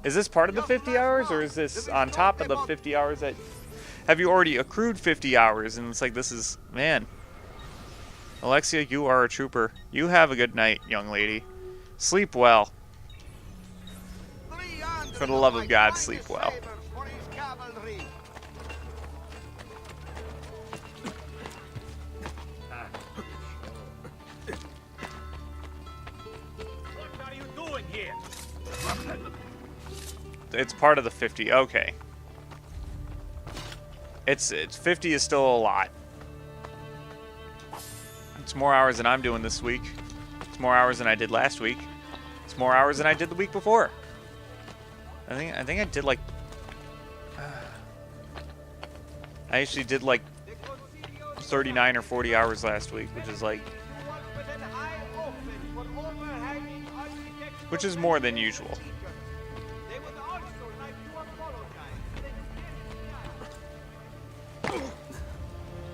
Is this part of the 50 hours, or is this on top of the 50 hours that... Have you already accrued 50 hours? And it's like, this is... Man. Alexia, you are a trooper. You have a good night, young lady. Sleep well. For the love of God, sleep well. It's part of the 50. Okay. It's 50 is still a lot. It's more hours than I'm doing this week. It's more hours than I did last week. It's more hours than I did the week before. I think I did like I actually did like 39 or 40 hours last week, which is like more than usual.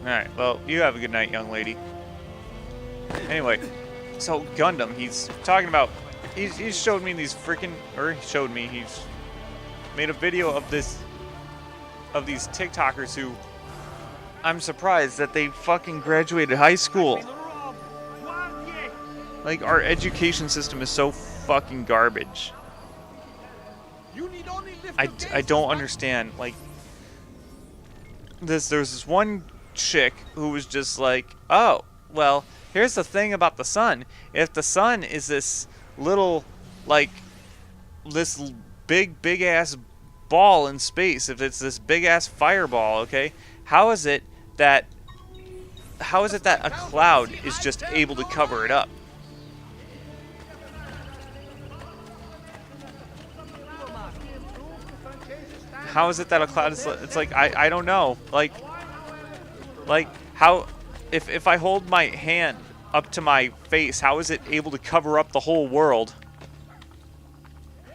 Alright, well, you have a good night, young lady. Anyway, so Gundam, he's talking about... He's showed me these freaking... Or he showed me, he's made a video of this... Of these TikTokers who... I'm surprised that they fucking graduated high school. Like, our education system is so fucking garbage. I don't understand, like... There's this one chick who was just like, oh, well, here's the thing about the sun. If the sun is this little, like, this big ass ball in space, if it's this big ass fireball, okay, how is it that a cloud is just able to cover it up? How is it that a cloud is... It's like, I don't know. Like how... If I hold my hand up to my face, how is it able to cover up the whole world?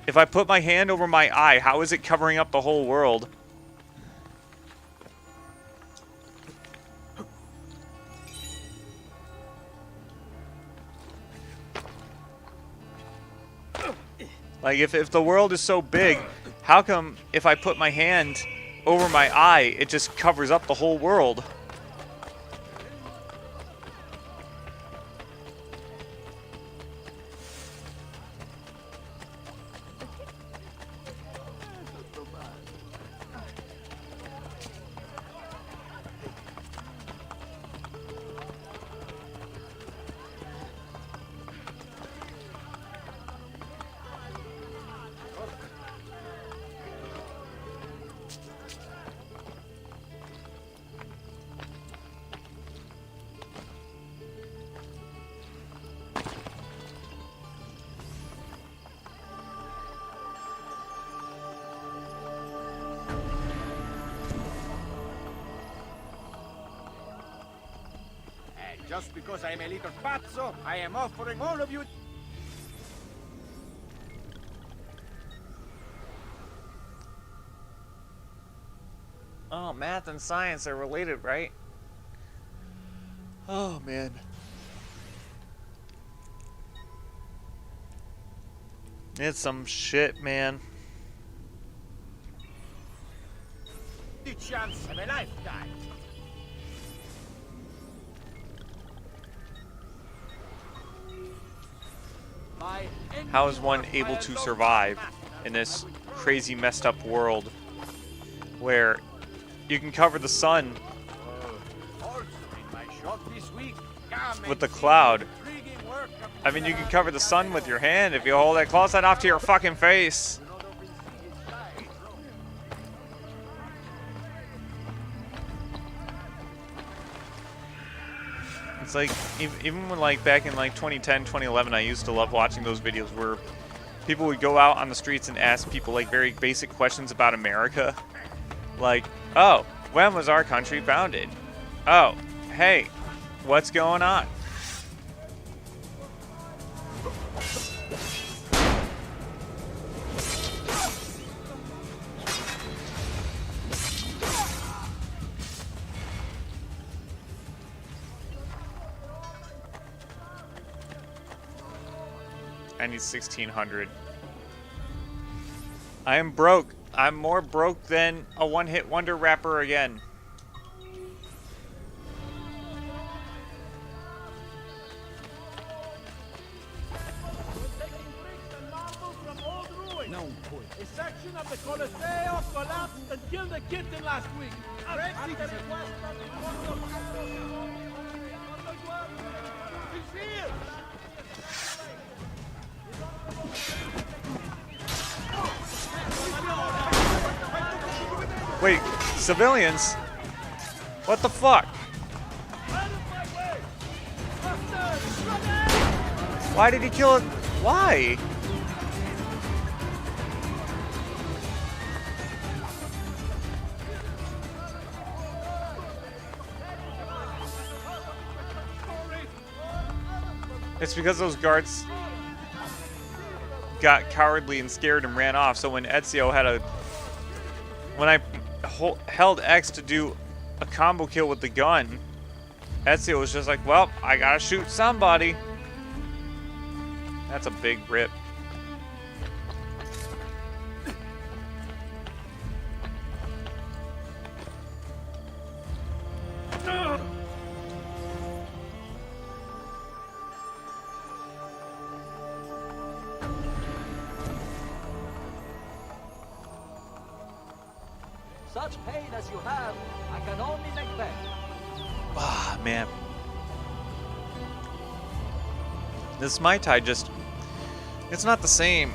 If I put my hand over my eye, how is it covering up the whole world? Like, if the world is so big... How come if I put my hand over my eye, it just covers up the whole world? Just because I am a little pazzo, I am offering all of you... Oh, math and science are related, right? Oh, man. It's some shit, man. The chance of a lifetime. How is one able to survive in this crazy messed up world where you can cover the sun with the cloud? I mean, you can cover the sun with your hand if you hold it close enough to your fucking face. It's like, even when, like, back in, like, 2010, 2011, I used to love watching those videos where people would go out on the streets and ask people, like, very basic questions about America. Like, oh, when was our country founded? Oh, hey, what's going on? I need 1,600. I am broke. I'm more broke than a one-hit wonder rapper again. A section of the Colosseo collapsed and killed a kitten last week. At the request of the Wait, civilians? What the fuck? Why did he kill it? Why? It's because those guards got cowardly and scared and ran off. So when Ezio had a... When I held X to do a combo kill with the gun, Ezio was just like, well, I gotta shoot somebody. That's a big rip. Such pain as you have, I can only make better. Ah, man. This Mai Tai just... It's not the same.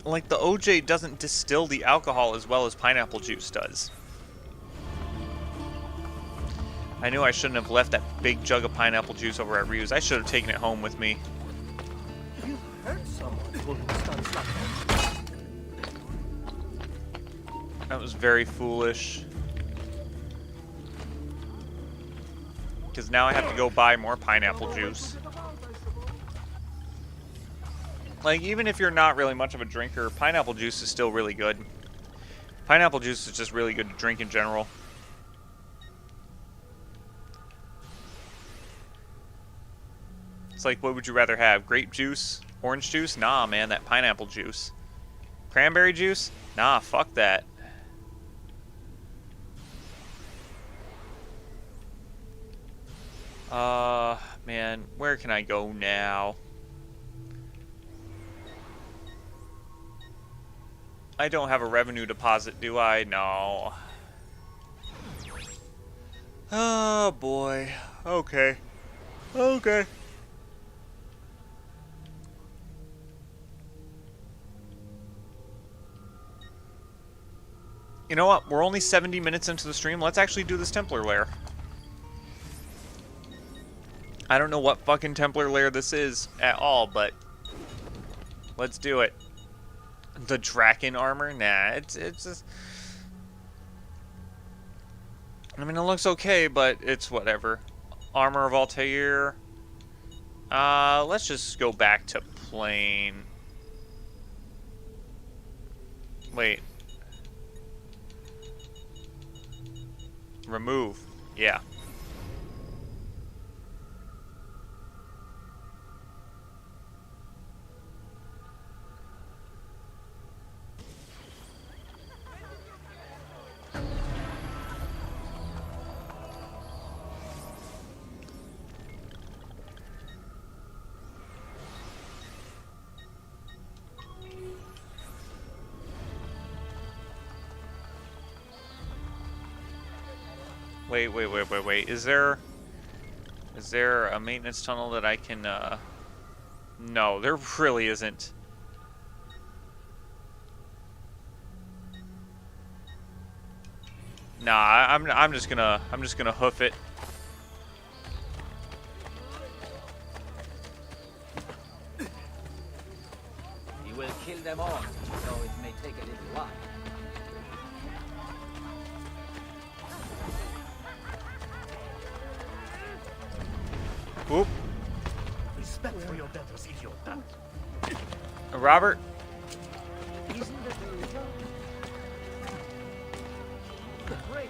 Like, the OJ doesn't distill the alcohol as well as pineapple juice does. I knew I shouldn't have left that big jug of pineapple juice over at Ryu's. I should have taken it home with me. You hurt someone pulling stunts like that. That was very foolish. Because now I have to go buy more pineapple juice. Like, even if you're not really much of a drinker, pineapple juice is still really good. Pineapple juice is just really good to drink in general. It's like, what would you rather have? Grape juice? Orange juice? Nah, man, that pineapple juice. Cranberry juice? Nah, fuck that. Man, where can I go now? I don't have a revenue deposit, do I? No. Oh, boy. Okay. Okay. You know what? We're only 70 minutes into the stream. Let's actually do this Templar lair. I don't know what fucking Templar lair this is at all, but let's do it. The Draken armor? Nah, it's just... I mean, it looks okay, but it's whatever. Armor of Altair. Let's just go back to plain. Wait. Remove. Yeah. Wait. Is there a maintenance tunnel that I can, No, there really isn't. Nah, I'm just gonna hoof it. You will kill them all, though it may take a little while. Oop. Respect for your betters, idiota. Robert? Isn't this the result? Great.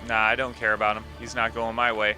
Nah, I don't care about him. He's not going my way.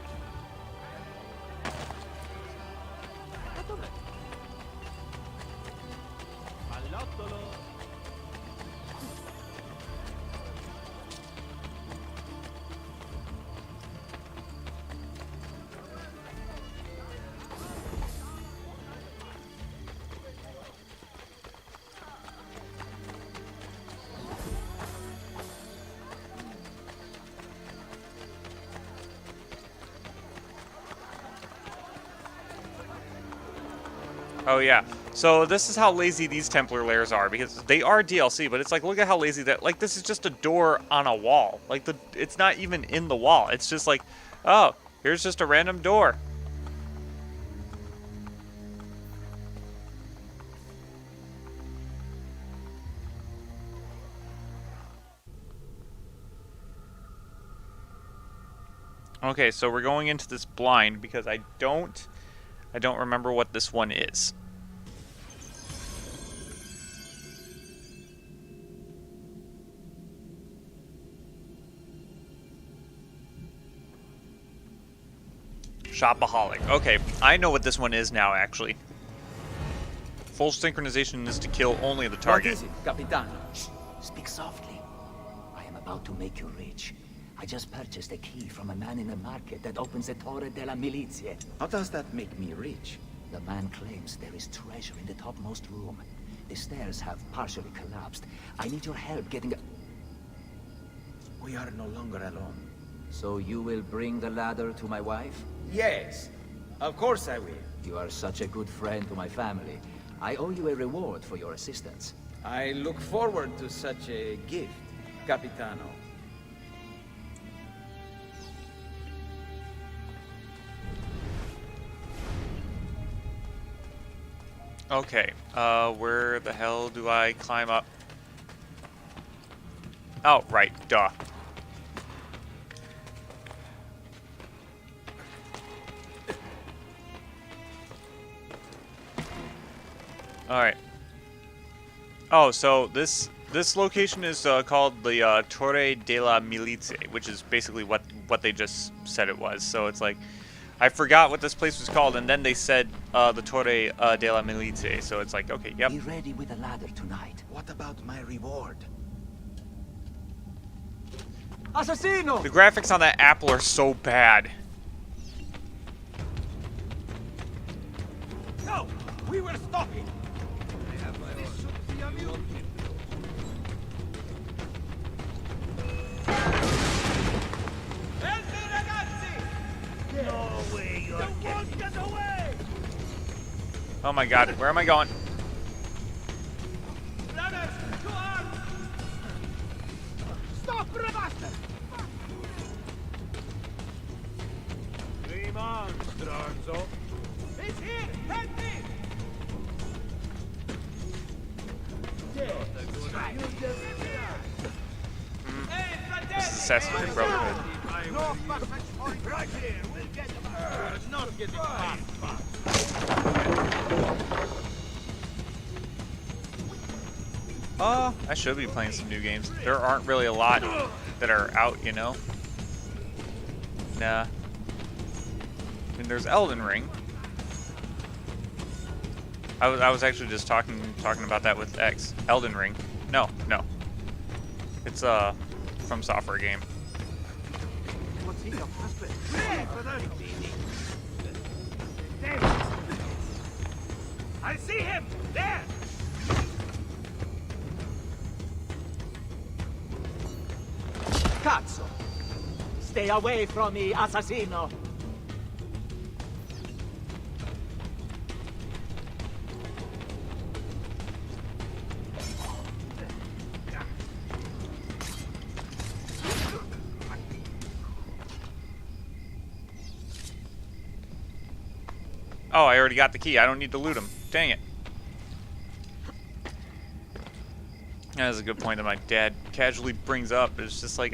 Oh yeah. So this is how lazy these Templar lairs are, because they are DLC, but it's like, look at how lazy that, like, this is just a door on a wall. Like, it's not even in the wall. It's just like, oh, here's just a random door. Okay, so we're going into this blind because I don't remember what this one is. Shopaholic. Okay, I know what this one is now, actually. Full synchronization is to kill only the target. What is it, Capitano? Shh, speak softly. I am about to make you rich. I just purchased a key from a man in the market that opens the Torre della Milizie. How does that make me rich? The man claims there is treasure in the topmost room. The stairs have partially collapsed. I need your help getting a... We are no longer alone. So you will bring the ladder to my wife? Yes, of course I will. You are such a good friend to my family. I owe you a reward for your assistance. I look forward to such a gift, Capitano. Okay, where the hell do I climb up? Oh, right, duh. Alright. Oh, so this location is called the Torre della Milizie, which is basically what they just said it was. So it's like, I forgot what this place was called, and then they said the Torre della Milizie. So it's like, okay, yep. Be ready with the ladder tonight. What about my reward? Assassino! The graphics on that apple are so bad. No! We were stopping! No way you're getting us away! Oh my god, where am I going? Brothers, to arms! Stop, bastard! Dream on, Stronzo. He's here! Help me! This is Assassin's Creed Brotherhood. No passage point right here! We'll get them out! We're not getting past. I should be playing some new games. There aren't really a lot that are out, you know? Nah. I mean, there's Elden Ring. I was actually just talking about that with X. Elden Ring. No. It's from software game. What's he up? I see him! There! Cazzo! Stay away from me, assassino! Oh, I already got the key. I don't need to loot him. Dang it. That was a good point that my dad casually brings up. It's just like,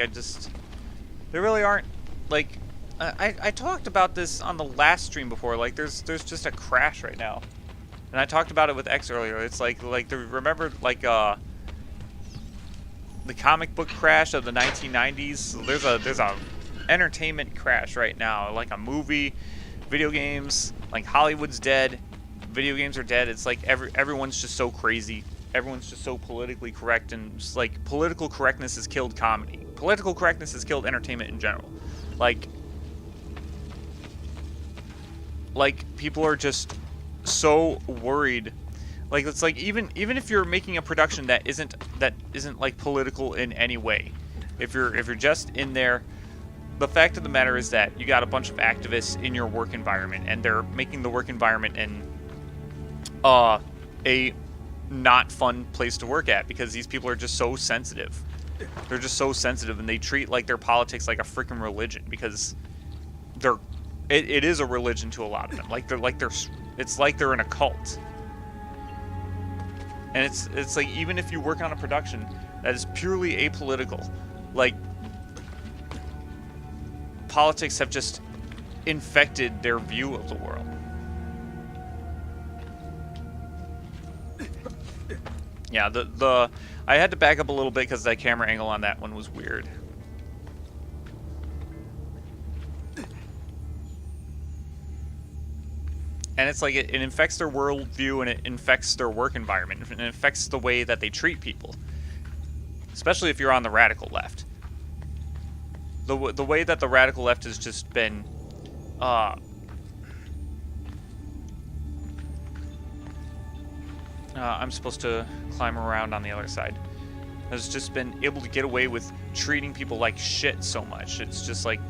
there really aren't, like, I talked about this on the last stream before. Like, there's just a crash right now. And I talked about it with X earlier. It's like remember, like, the comic book crash of the 1990s? There's a entertainment crash right now. Like a movie, video games, like Hollywood's dead, video games are dead. It's like everyone's just so crazy. Everyone's just so politically correct, and just like political correctness has killed comedy. Political correctness has killed entertainment in general. Like people are just so worried. Like, it's like even if you're making a production that isn't like political in any way, if you're just in there, the fact of the matter is that you got a bunch of activists in your work environment, and they're making the work environment and a not fun place to work at, because these people are just so sensitive. They're just so sensitive, and they treat like their politics like a freaking religion, because it is a religion to a lot of them. It's like they're in a cult. And it's like, even if you work on a production that is purely apolitical, like, politics have just infected their view of the world. Yeah, I had to back up a little bit because that camera angle on that one was weird. And it's like it infects their worldview, and it infects their work environment, and it affects the way that they treat people. Especially if you're on the radical left. The way that the radical left has just been I'm supposed to climb around on the other side. Has just been able to get away with treating people like shit so much. It's just like...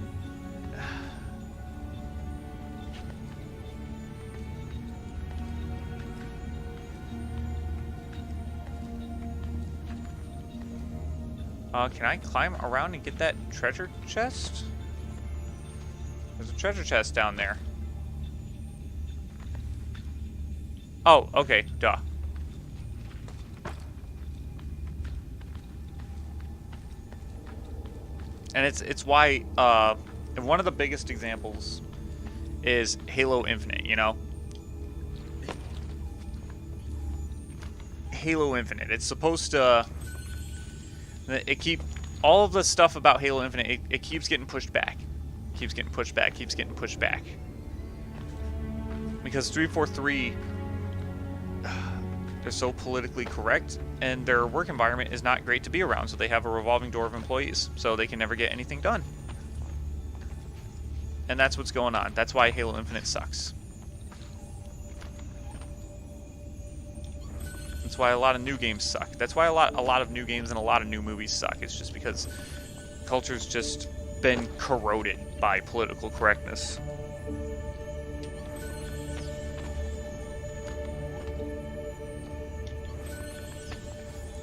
can I climb around and get that treasure chest? There's a treasure chest down there. Oh, okay, duh. And it's why one of the biggest examples is Halo Infinite, you know? Halo Infinite. It's supposed to... all of the stuff about Halo Infinite, it keeps getting pushed back. Keeps getting pushed back, keeps getting pushed back. Because 343, they're so politically correct, and their work environment is not great to be around, so they have a revolving door of employees, so they can never get anything done. And that's what's going on. That's why Halo Infinite sucks. That's why a lot of new games suck. That's why a lot of new games and a lot of new movies suck. It's just because culture's just been corroded by political correctness.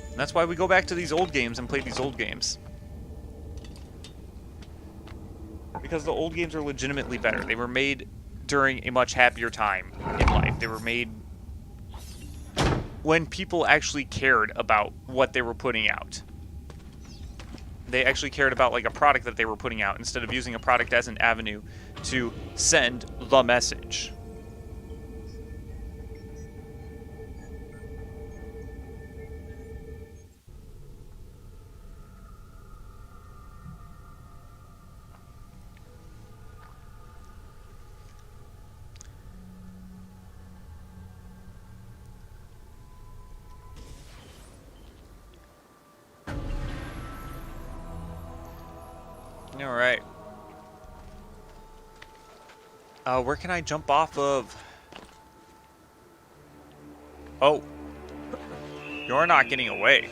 And that's why we go back to these old games and play these old games. Because the old games are legitimately better. They were made during a much happier time in life. They were made when people actually cared about what they were putting out. They actually cared about like a product that they were putting out, instead of using a product as an avenue to send the message. Alright. Where can I jump off of? Oh. You're not getting away.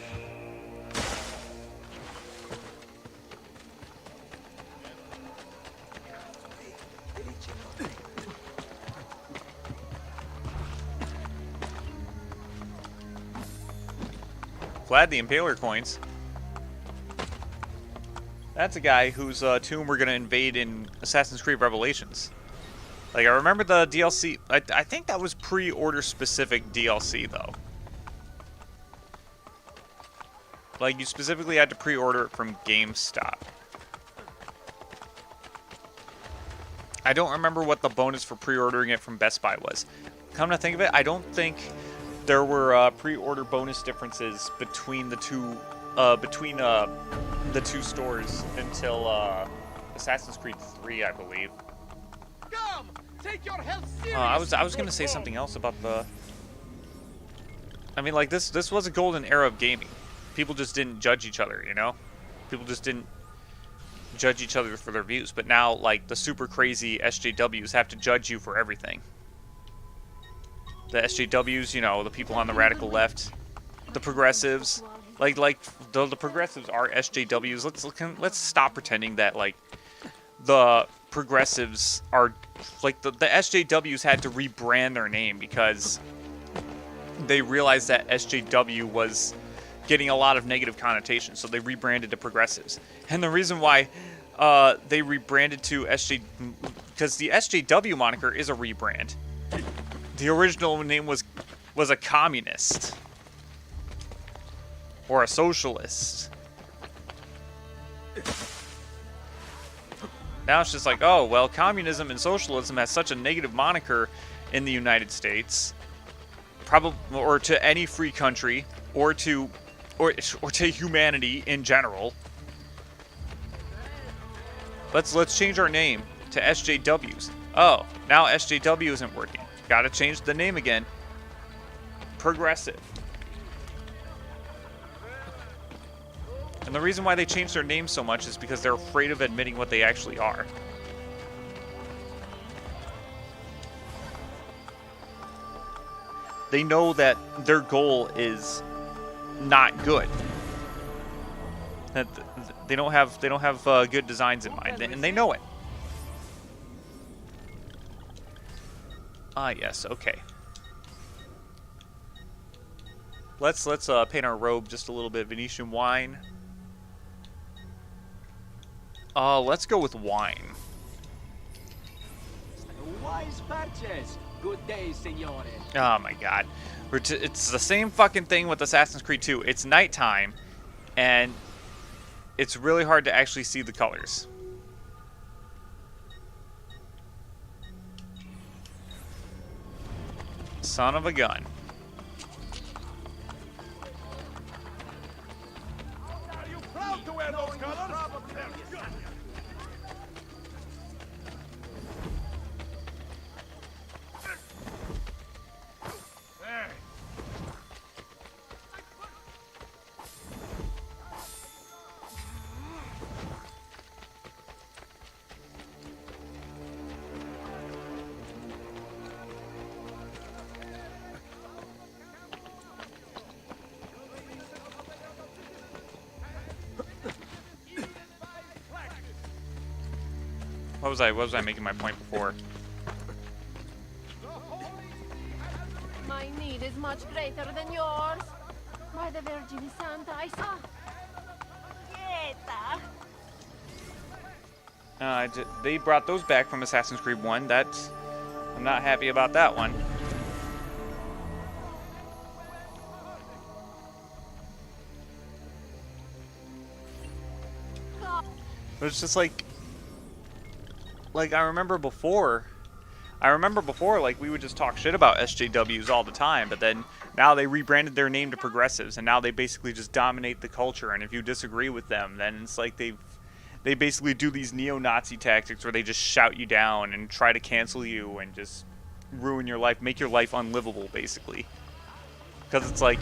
Glad the Impaler coins. That's a guy whose tomb we're going to invade in Assassin's Creed Revelations. Like, I remember the DLC... I think that was pre-order specific DLC, though. Like, you specifically had to pre-order it from GameStop. I don't remember what the bonus for pre-ordering it from Best Buy was. Come to think of it, I don't think there were pre-order bonus differences between the two... the two stores until Assassin's Creed 3, I believe. Come, take your health seriously. I was gonna say something else about the. I mean, like this was a golden era of gaming. People just didn't judge each other, you know. People just didn't judge each other for their views. But now, like the super crazy SJWs have to judge you for everything. The SJWs, you know, the people on the radical left, the progressives. Like the progressives are SJWs. Let's stop pretending that like the progressives are like the SJWs had to rebrand their name because they realized that SJW was getting a lot of negative connotations, so they rebranded to Progressives. And the reason why they rebranded to SJ, because the SJW moniker is a rebrand. The original name was a communist or a socialist. Now it's just like, oh, well, communism and socialism has such a negative moniker in the United States, probably, or to any free country, or to humanity in general. Let's change our name to SJWs. Oh, now SJW isn't working. Gotta change the name again. Progressive. And the reason why they changed their name so much is because they're afraid of admitting what they actually are. They know that their goal is not good. That they don't have good designs in mind, and they know it. Ah, yes, okay. Let's paint our robe just a little bit. Venetian wine. Let's go with wine. Wise purchase. Good day, signore. Oh my god. It's the same fucking thing with Assassin's Creed 2. It's nighttime, and it's really hard to actually see the colors. Son of a gun. Are you proud to wear those colors? What was I making my point before? My need is much greater than yours. By the Virgin Santa, I saw. They brought those back from Assassin's Creed 1. I'm not happy about that one. But it's just like I remember before, like, we would just talk shit about SJWs all the time, but then now they rebranded their name to Progressives, and now they basically just dominate the culture, and if you disagree with them, then it's like they basically do these neo-Nazi tactics where they just shout you down and try to cancel you and just ruin your life, make your life unlivable, basically. Because it's like,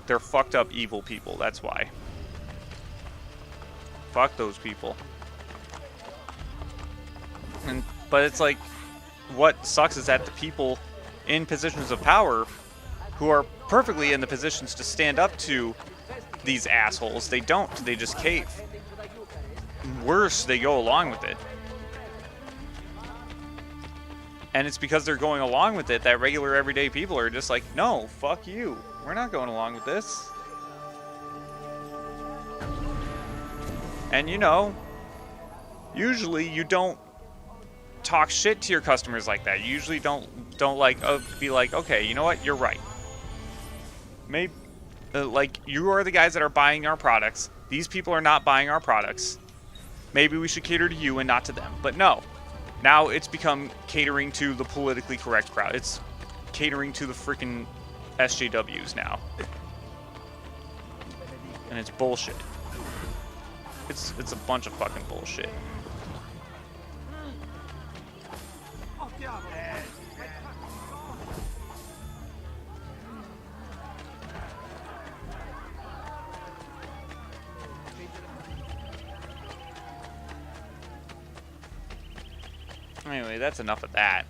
they're fucked up evil people, that's why. Fuck those people. But it's like, what sucks is that the people in positions of power who are perfectly in the positions to stand up to these assholes, they don't. They just cave. Worse, they go along with it. And it's because they're going along with it that regular everyday people are just like, no, fuck you. We're not going along with this. And you know, usually you don't talk shit to your customers like that. You usually don't like be like, okay, you know what, you're right. Maybe like, you are the guys that are buying our products. These people are not buying our products. Maybe we should cater to you and not to them. But no, now it's become catering to the politically correct crowd. It's catering to the freaking SJWs now, and it's bullshit. It's a bunch of fucking bullshit. Anyway, that's enough of that.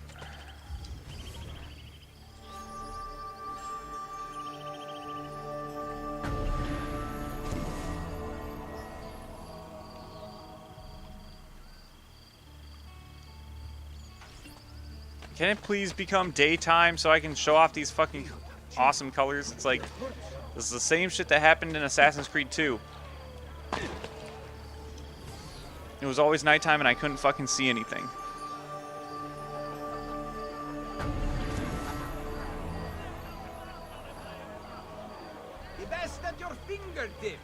Can it please become daytime so I can show off these fucking awesome colors? It's like, this is the same shit that happened in Assassin's Creed 2. It was always nighttime and I couldn't fucking see anything. The best at your fingertips.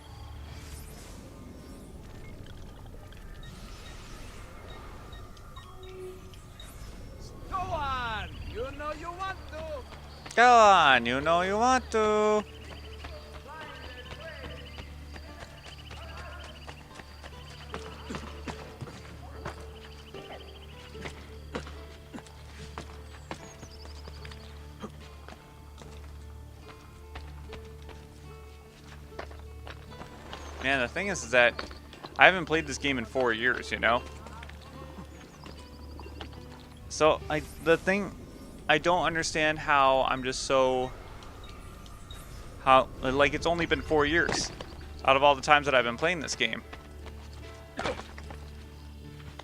Go on! You know you want to! Go on, you know you want to. Man, the thing is that I haven't played this game in 4 years, you know? So, the thing, I don't understand how I'm just so, like, it's only been 4 years out of all the times that I've been playing this game.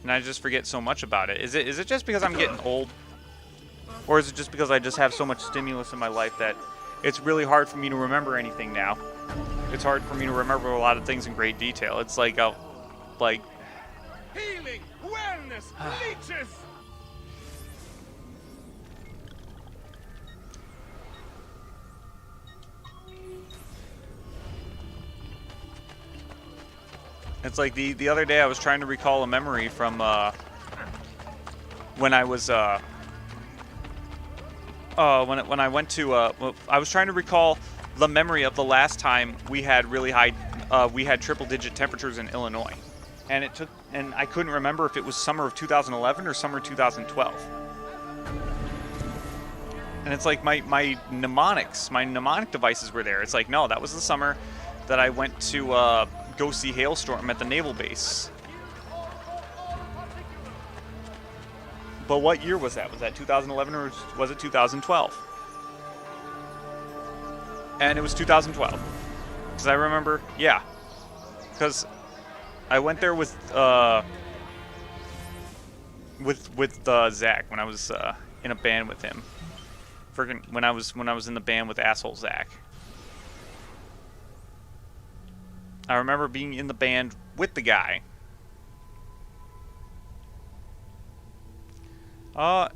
And I just forget so much about it. Is it just because I'm getting old? Or is it just because I just have so much stimulus in my life that it's really hard for me to remember anything now? It's hard for me to remember a lot of things in great detail. It's like, Healing, wellness, leeches. It's like the other day I was trying to recall a memory from when I was when I went to I was trying to recall the memory of the last time we had really high we had triple-digit temperatures in Illinois, and I couldn't remember if it was summer of 2011 or summer 2012. And it's like my mnemonic devices were there. It's like, no, that was the summer that I went to go see Hailstorm at the naval base. But what year was that? Was that 2011 or was it 2012? And it was 2012. Because I remember, yeah. Because I went there with Zach when I was in a band with him. When I was in the band with Asshole Zach. I remember being in the band with the guy.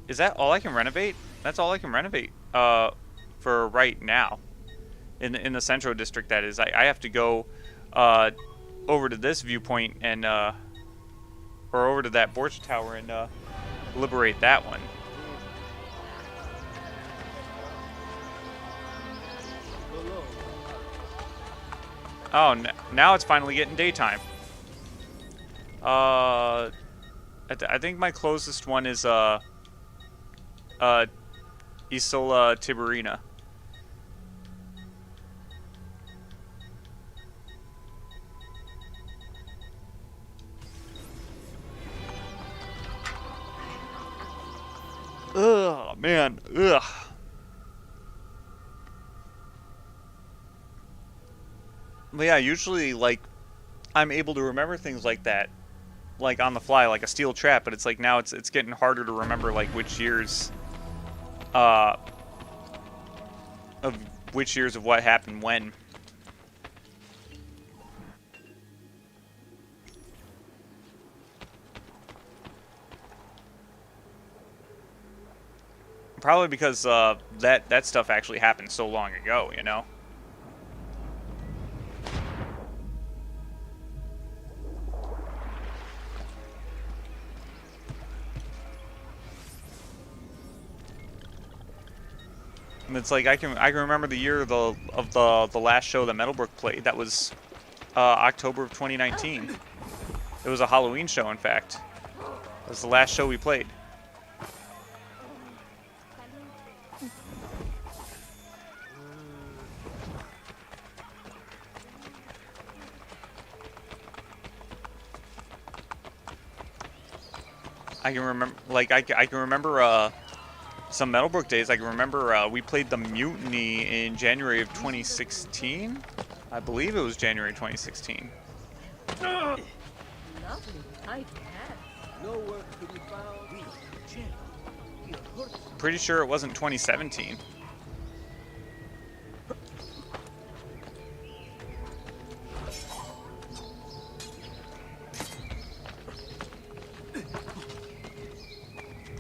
Is that all I can renovate? That's all I can renovate for right now. In the Centro District, that is. I have to go over to this viewpoint and or over to that Borgia Tower and liberate that one. Oh, now it's finally getting daytime. I think my closest one is Isola Tiberina. Ugh, man, ugh. But yeah, usually, like, I'm able to remember things like that, like, on the fly, like a steel trap, but it's like now it's getting harder to remember, like, which years of what happened when. Probably because that stuff actually happened so long ago, you know? And it's like I can remember the year of the last show that Metalbrook played. That was October of 2019. It was a Halloween show, in fact. It was the last show we played. I can remember, like, I can remember some Metalbrook days. I can remember we played the Mutiny in January of 2016. I believe it was January 2016. Lovely tidy hat. No work to be found. Pretty sure it wasn't 2017.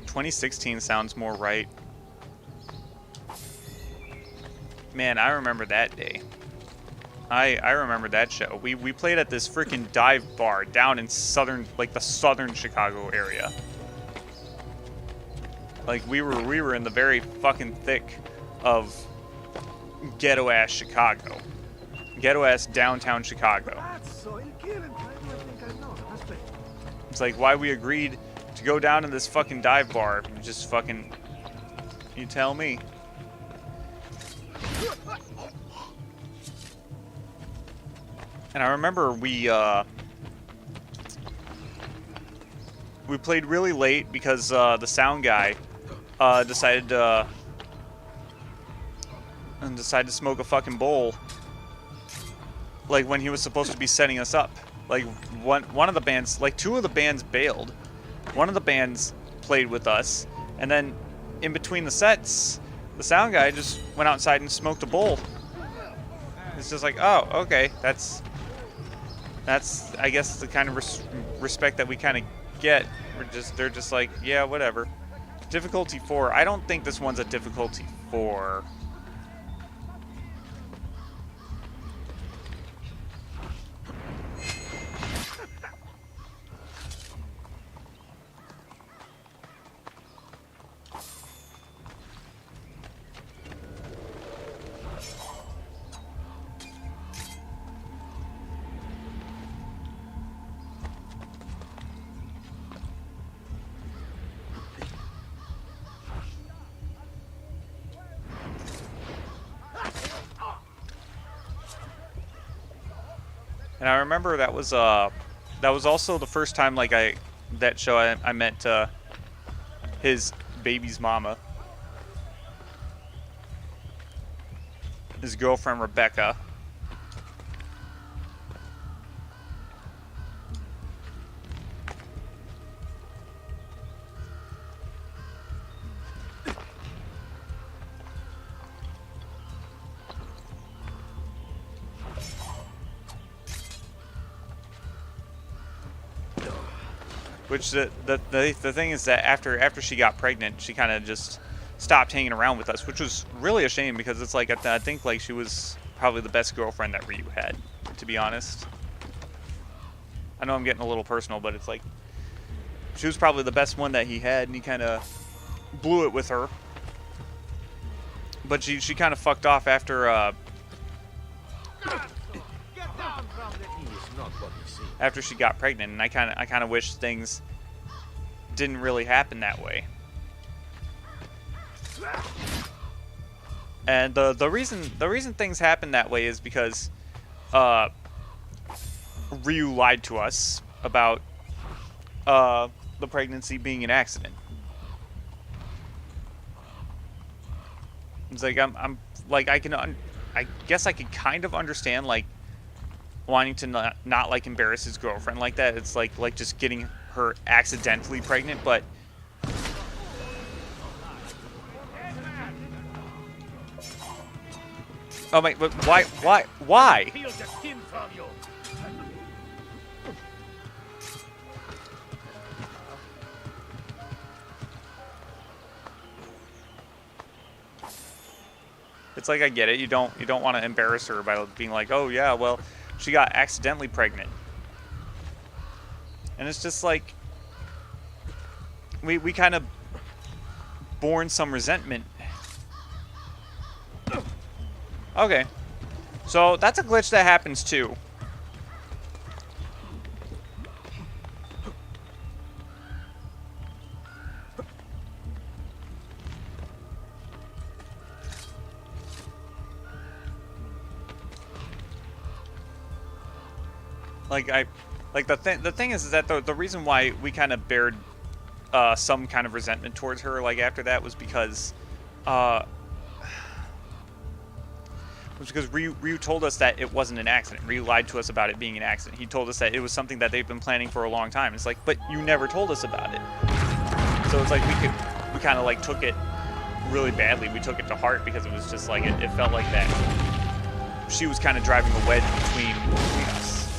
"2016 sounds more right." Man, I remember that day. I remember that show. We played at this freaking dive bar down in southern, like the southern Chicago area. Like we were in the very fucking thick of ghetto ass Chicago. Ghetto ass downtown Chicago. It's like why we agreed to go down to this fucking dive bar. Just fucking, you tell me. And I remember we played really late because the sound guy decided to smoke a fucking bowl, like when he was supposed to be setting us up. Like one of the bands, like two of the bands bailed. One of the bands played with us, and then in between the sets, the sound guy just went outside and smoked a bowl. It's just like, oh, okay, that's I guess the kind of respect that we kind of get. They're just like, yeah, whatever. Difficulty 4. I don't think this one's a difficulty 4. And I remember that was also the first time like I met his baby's mama, his girlfriend Rebecca. Which the thing is that after she got pregnant, she kind of just stopped hanging around with us, which was really a shame because it's like I think like she was probably the best girlfriend that Ryu had, to be honest. I know I'm getting a little personal, but it's like she was probably the best one that he had, and he kind of blew it with her. But she kind of fucked off after after she got pregnant, and I kind of wish things didn't really happen that way. And the reason things happen that way is because Ryu lied to us about the pregnancy being an accident. It's like I'm like I guess I could kind of understand like wanting to not like embarrass his girlfriend like that. It's like just getting her accidentally pregnant, but oh wait, but why? It's like I get it. You don't want to embarrass her by being like, oh yeah, well, she got accidentally pregnant. And it's just like we kind of born some resentment. Okay. So that's a glitch that happens too. The thing is that the reason why we kind of bared some kind of resentment towards her like after that was because Ryu told us that it wasn't an accident. Ryu lied to us about it being an accident. He told us that it was something that they've been planning for a long time. It's like, but you never told us about it. So it's like we kind of like took it really badly. We took it to heart because it was just like it felt like that she was kind of driving a wedge between us.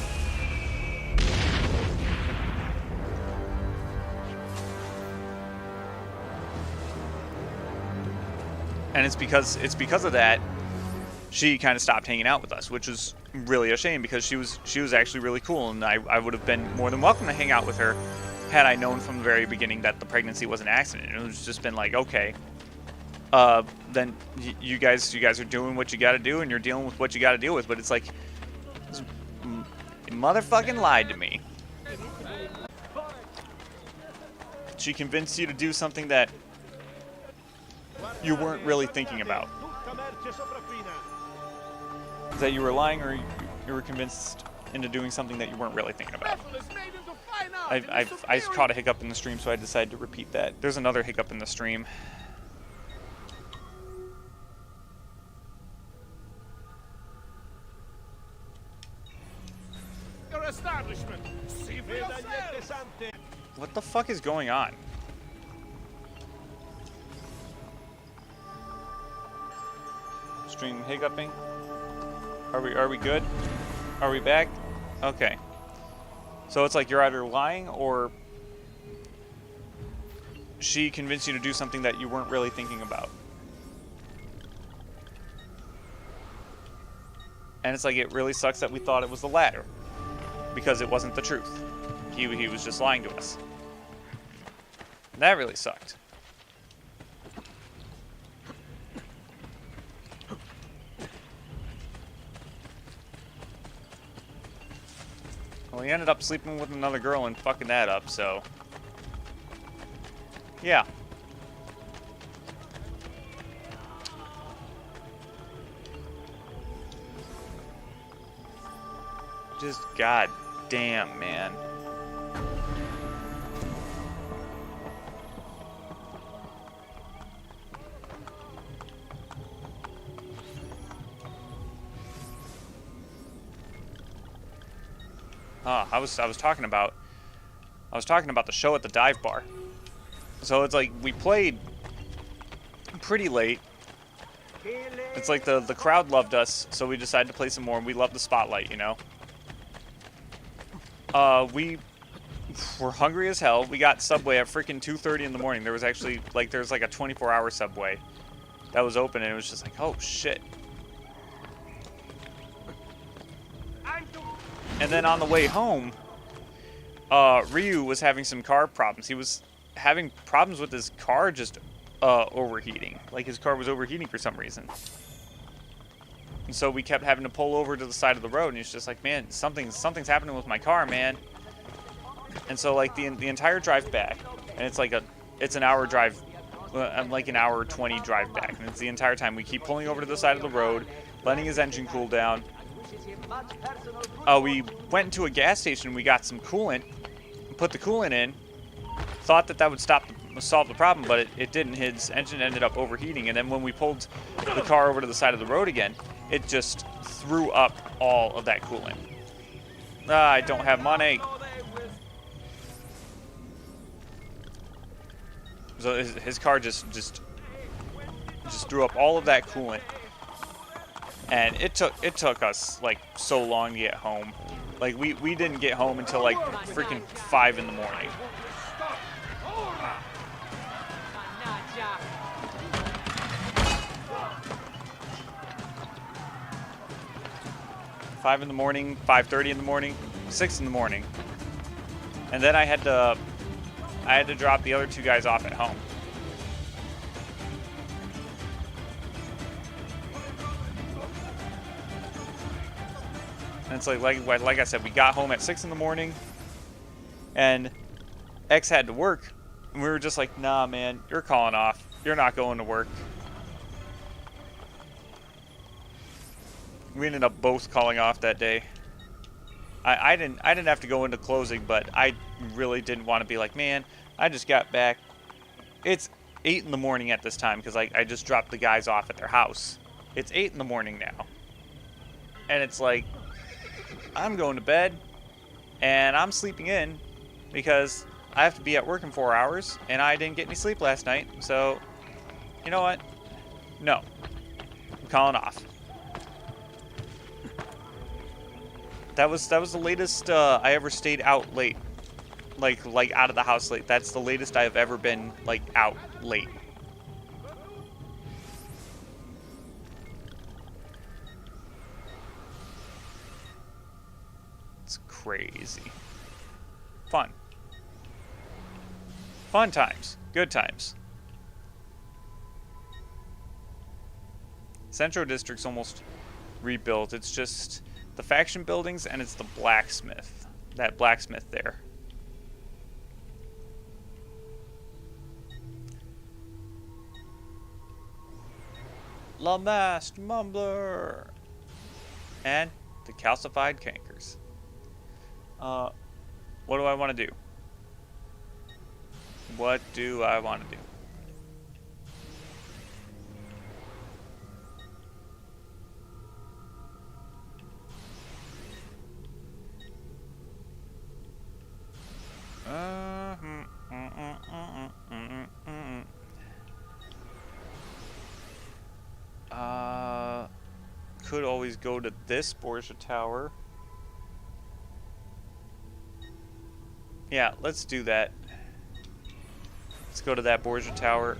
And it's because of that she kind of stopped hanging out with us, which was really a shame because she was actually really cool, and I would have been more than welcome to hang out with her had I known from the very beginning that the pregnancy was an accident. It was just been like, okay, then you guys are doing what you got to do, and you're dealing with what you got to deal with. But it's like, you motherfucking lied to me. She convinced you to do something that you weren't really thinking about. Is that you were lying, or you were convinced into doing something that you weren't really thinking about? I caught a hiccup in the stream, so I decided to repeat that. There's another hiccup in the stream. Your establishment. See for yourself. What the fuck is going on? Stream hiccuping. Are we good? Are we back? Okay. So it's like you're either lying or she convinced you to do something that you weren't really thinking about. And it's like it really sucks that we thought it was the latter because it wasn't the truth. He was just lying to us. That really sucked. Well, he ended up sleeping with another girl and fucking that up, so... yeah. Just goddamn, man. I was talking about the show at the dive bar. So it's like we played pretty late. It's like the crowd loved us, so we decided to play some more, and we loved the spotlight, you know. We were hungry as hell. We got Subway at freaking 2:30 in the morning. There was actually there's like a 24-hour Subway that was open, and it was just like, oh shit. And then on the way home, Ryu was having some car problems. He was having problems with his car just overheating. Like his car was overheating for some reason. And so we kept having to pull over to the side of the road, and he's just like, man, something's happening with my car, man. And so like the entire drive back, and it's an hour drive, like an hour 20 drive back, and it's the entire time we keep pulling over to the side of the road, letting his engine cool down. We went into a gas station, we got some coolant, put the coolant in, thought that would solve the problem, but it didn't. His engine ended up overheating, and then when we pulled the car over to the side of the road again, it just threw up all of that coolant. I don't have money. So his car just threw up all of that coolant. And it took us like so long to get home. Like we didn't get home until like freaking 5 in the morning. $5 in the morning, 5:30 in the morning, 6 in the morning. And then I had to drop the other two guys off at home. And it's like I said, we got home at 6 in the morning, and X had to work, and we were just like, nah, man, you're calling off. You're not going to work. We ended up both calling off that day. I didn't have to go into closing, but I really didn't want to be like, man, I just got back. It's 8 in the morning at this time because I just dropped the guys off at their house. It's 8 in the morning now. And it's like, I'm going to bed and I'm sleeping in because I have to be at work in 4 hours, and I didn't get any sleep last night, so you know what? No. I'm calling off. That was the latest I ever stayed out late. Like out of the house late. That's the latest I've ever been like out late. It's crazy. Fun. Fun times. Good times. Central District's almost rebuilt. It's just the faction buildings and it's the blacksmith. That blacksmith there. La Masked Mumbler. And the calcified cankers. What do I want to do? What do I want to do? Could always go to this Borgia tower. Yeah, let's do that. Let's go to that Borgia tower.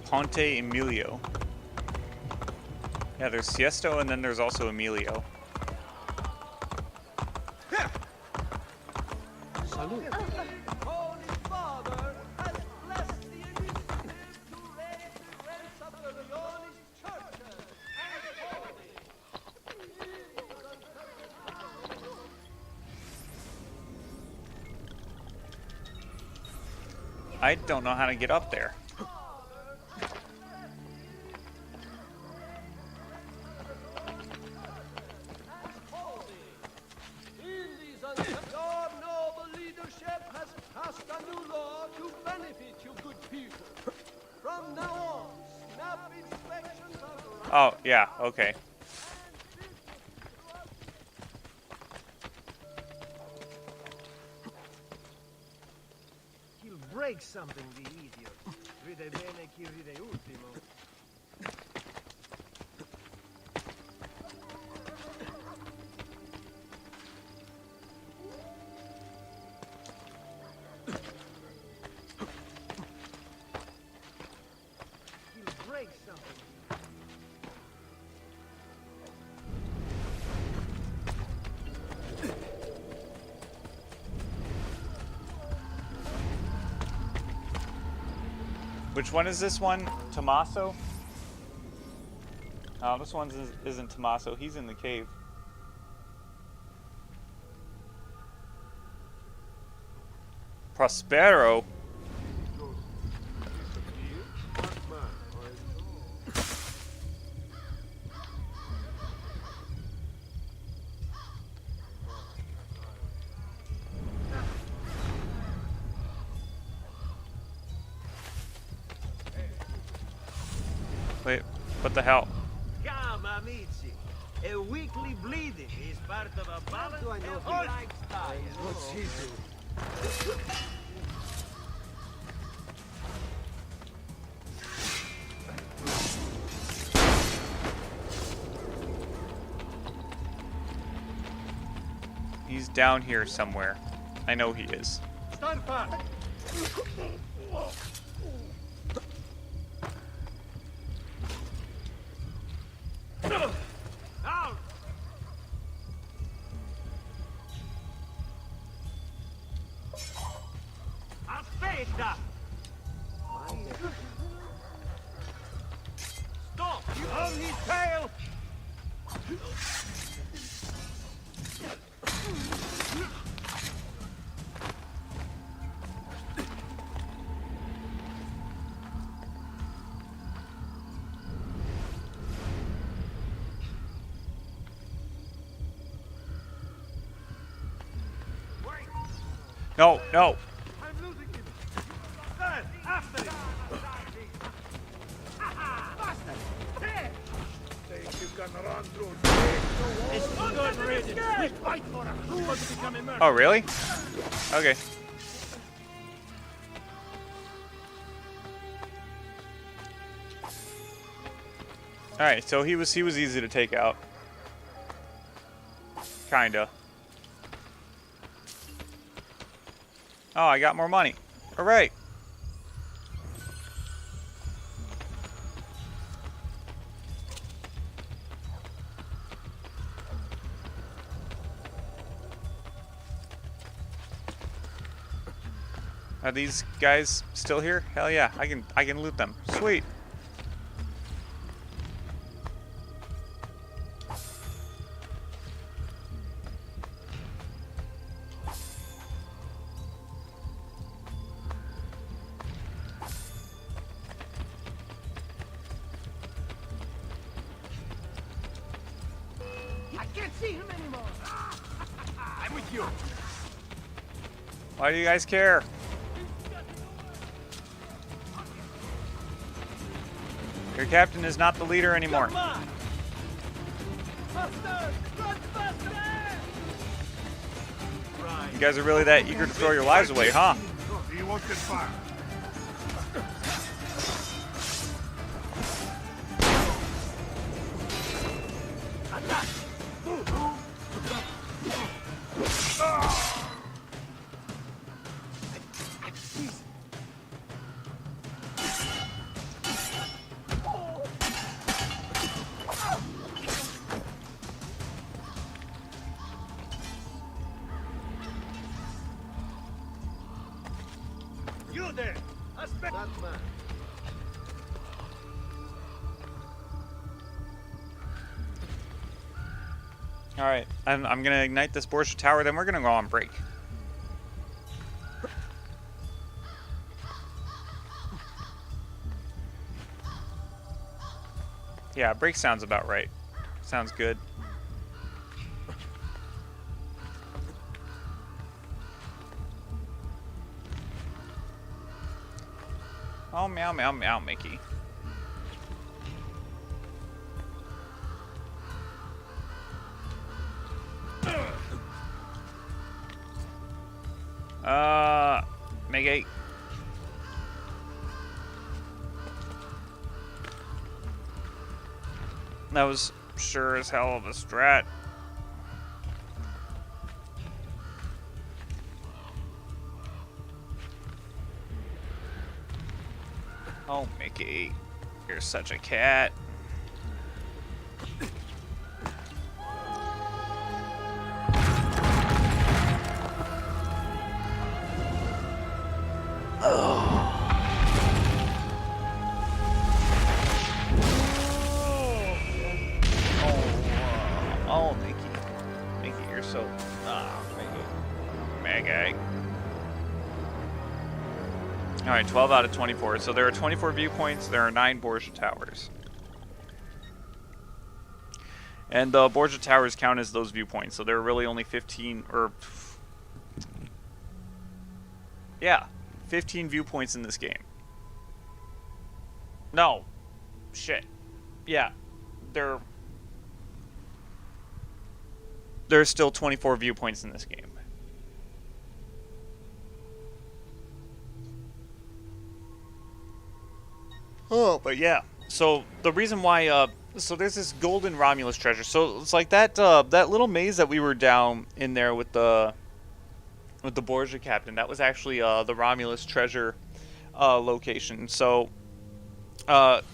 Ponte Emilio. Yeah, there's Siesto and then there's also Emilio. Salute. Holy Father has blessed the initiative to raise the ranks of the Leonist churches and I don't know how to get up there. Your noble leadership has passed a new law to benefit you good people. From now on, snap inspections of... Oh, yeah, okay. He'll break something, the idiot. Ride bene chi ride ultimo. He'll break something. Which one is this one? Tommaso? Oh, this one isn't Tommaso. He's in the cave. Prospero? Wait, what the hell? Come, amici. A weekly bleeding is part of a balanced lifestyle. What's he do? He's down here somewhere. I know he is. Stand back. Now, Stop! On his tail! No, no. I'm losing him. There, after him. Faster! There! Think you can run through this? It's good riddance. We fight for him. Who wants to become immersed? Oh, really? Okay. All right, so he was easy to take out. Kinda. Oh, I got more money. All right. Are these guys still here? Hell yeah, I can loot them. Sweet. I can't see him anymore. I'm with you. Why do you guys care? Your captain is not the leader anymore. Come on. Faster! Run faster! Right. You guys are really that eager to throw your lives away, huh? He won't get far. You there! Aspect that man. All right, I'm gonna ignite this Borgia tower. Then we're gonna go on break. Yeah, break sounds about right. Sounds good. Oh, meow, meow, meow, Mickey. Mickey. That was sure as hell of a strat. Oh, Mickey, you're such a cat. Oh, Mickey. Mickey, you're so... Mickey. Alright, 12 out of 24. So there are 24 viewpoints. There are 9 Borgia towers. And the Borgia towers count as those viewpoints. So there are really only 15... or... yeah. 15 viewpoints in this game. No. Shit. Yeah. There's still 24 viewpoints in this game. Oh, but yeah. So the reason why, so there's this golden Romulus treasure. So it's like that, that little maze that we were down in there with the Borgia captain. That was actually the Romulus treasure location. So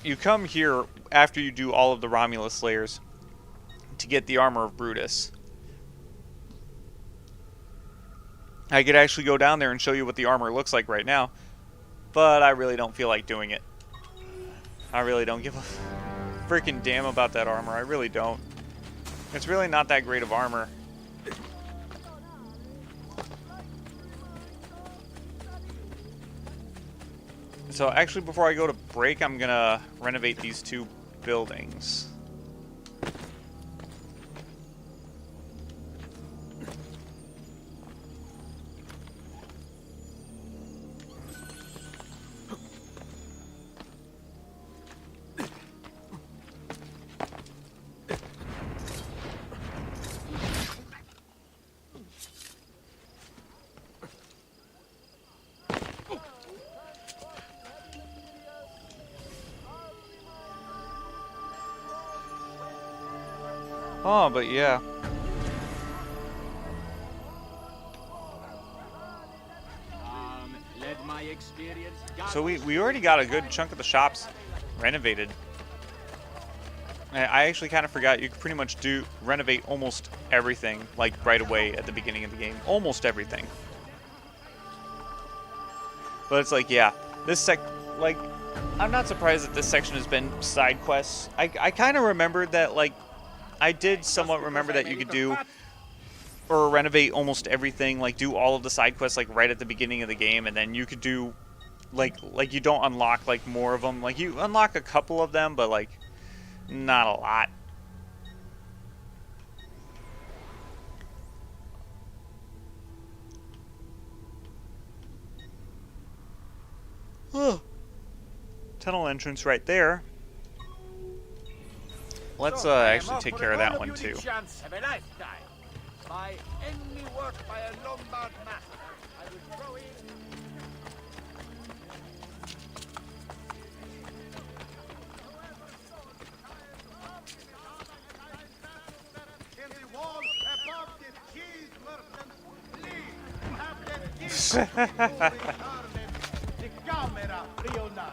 you come here after you do all of the Romulus layers to get the armor of Brutus. I could actually go down there and show you what the armor looks like right now. but I really don't feel like doing it. I really don't give a freaking damn about that armor. I really don't. It's really not that great of armor. So actually, before I go to break, I'm gonna renovate these two buildings. Oh, but yeah. So we already got a good chunk of the shops renovated. I actually kind of forgot you could pretty much renovate almost everything, like right away at the beginning of the game. Almost everything. But it's like, yeah, this like, I'm not surprised that this section has been side quests. I kind of remembered that, like, I did somewhat remember that you could do or renovate almost everything, like do all of the side quests like right at the beginning of the game, and then you could do like you don't unlock like more of them. Like you unlock a couple of them, but like not a lot. Tunnel entrance right there. Let's actually take care of that one too. By any work by a Lombard master, I will throw in. In the walls above the cheese merchants, please have them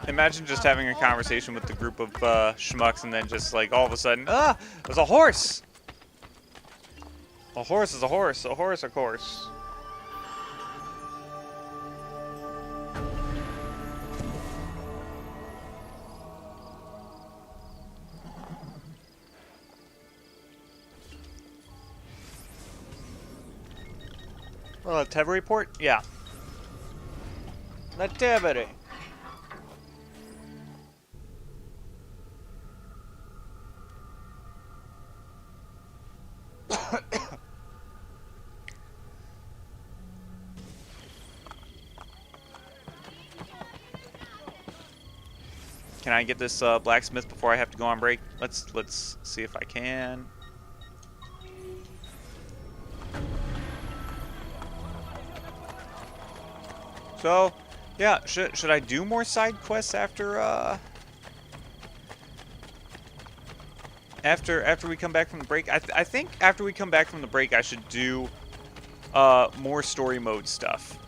Imagine just having a conversation with the group of schmucks and then just like all of a sudden, there's a horse! A horse is a horse, a horse, of course. Tevere port? Yeah. The Tevere. Can I get this blacksmith before I have to go on break? Let's see if I can. So, yeah, should I do more side quests after after we come back from the break? I think after we come back from the break, I should do more story mode stuff.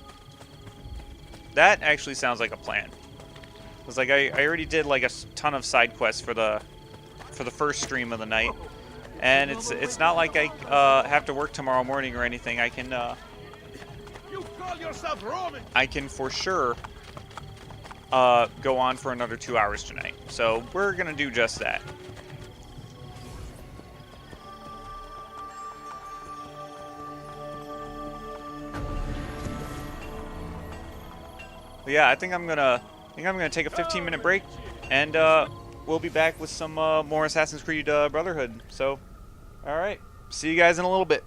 That actually sounds like a plan. It's like I already did like a ton of side quests for the first stream of the night, and it's not like I have to work tomorrow morning or anything. I can I can for sure go on for another 2 hours tonight. So we're gonna do just that. But yeah, I think I'm gonna take a 15-minute break, and we'll be back with some more Assassin's Creed Brotherhood. So, all right, see you guys in a little bit.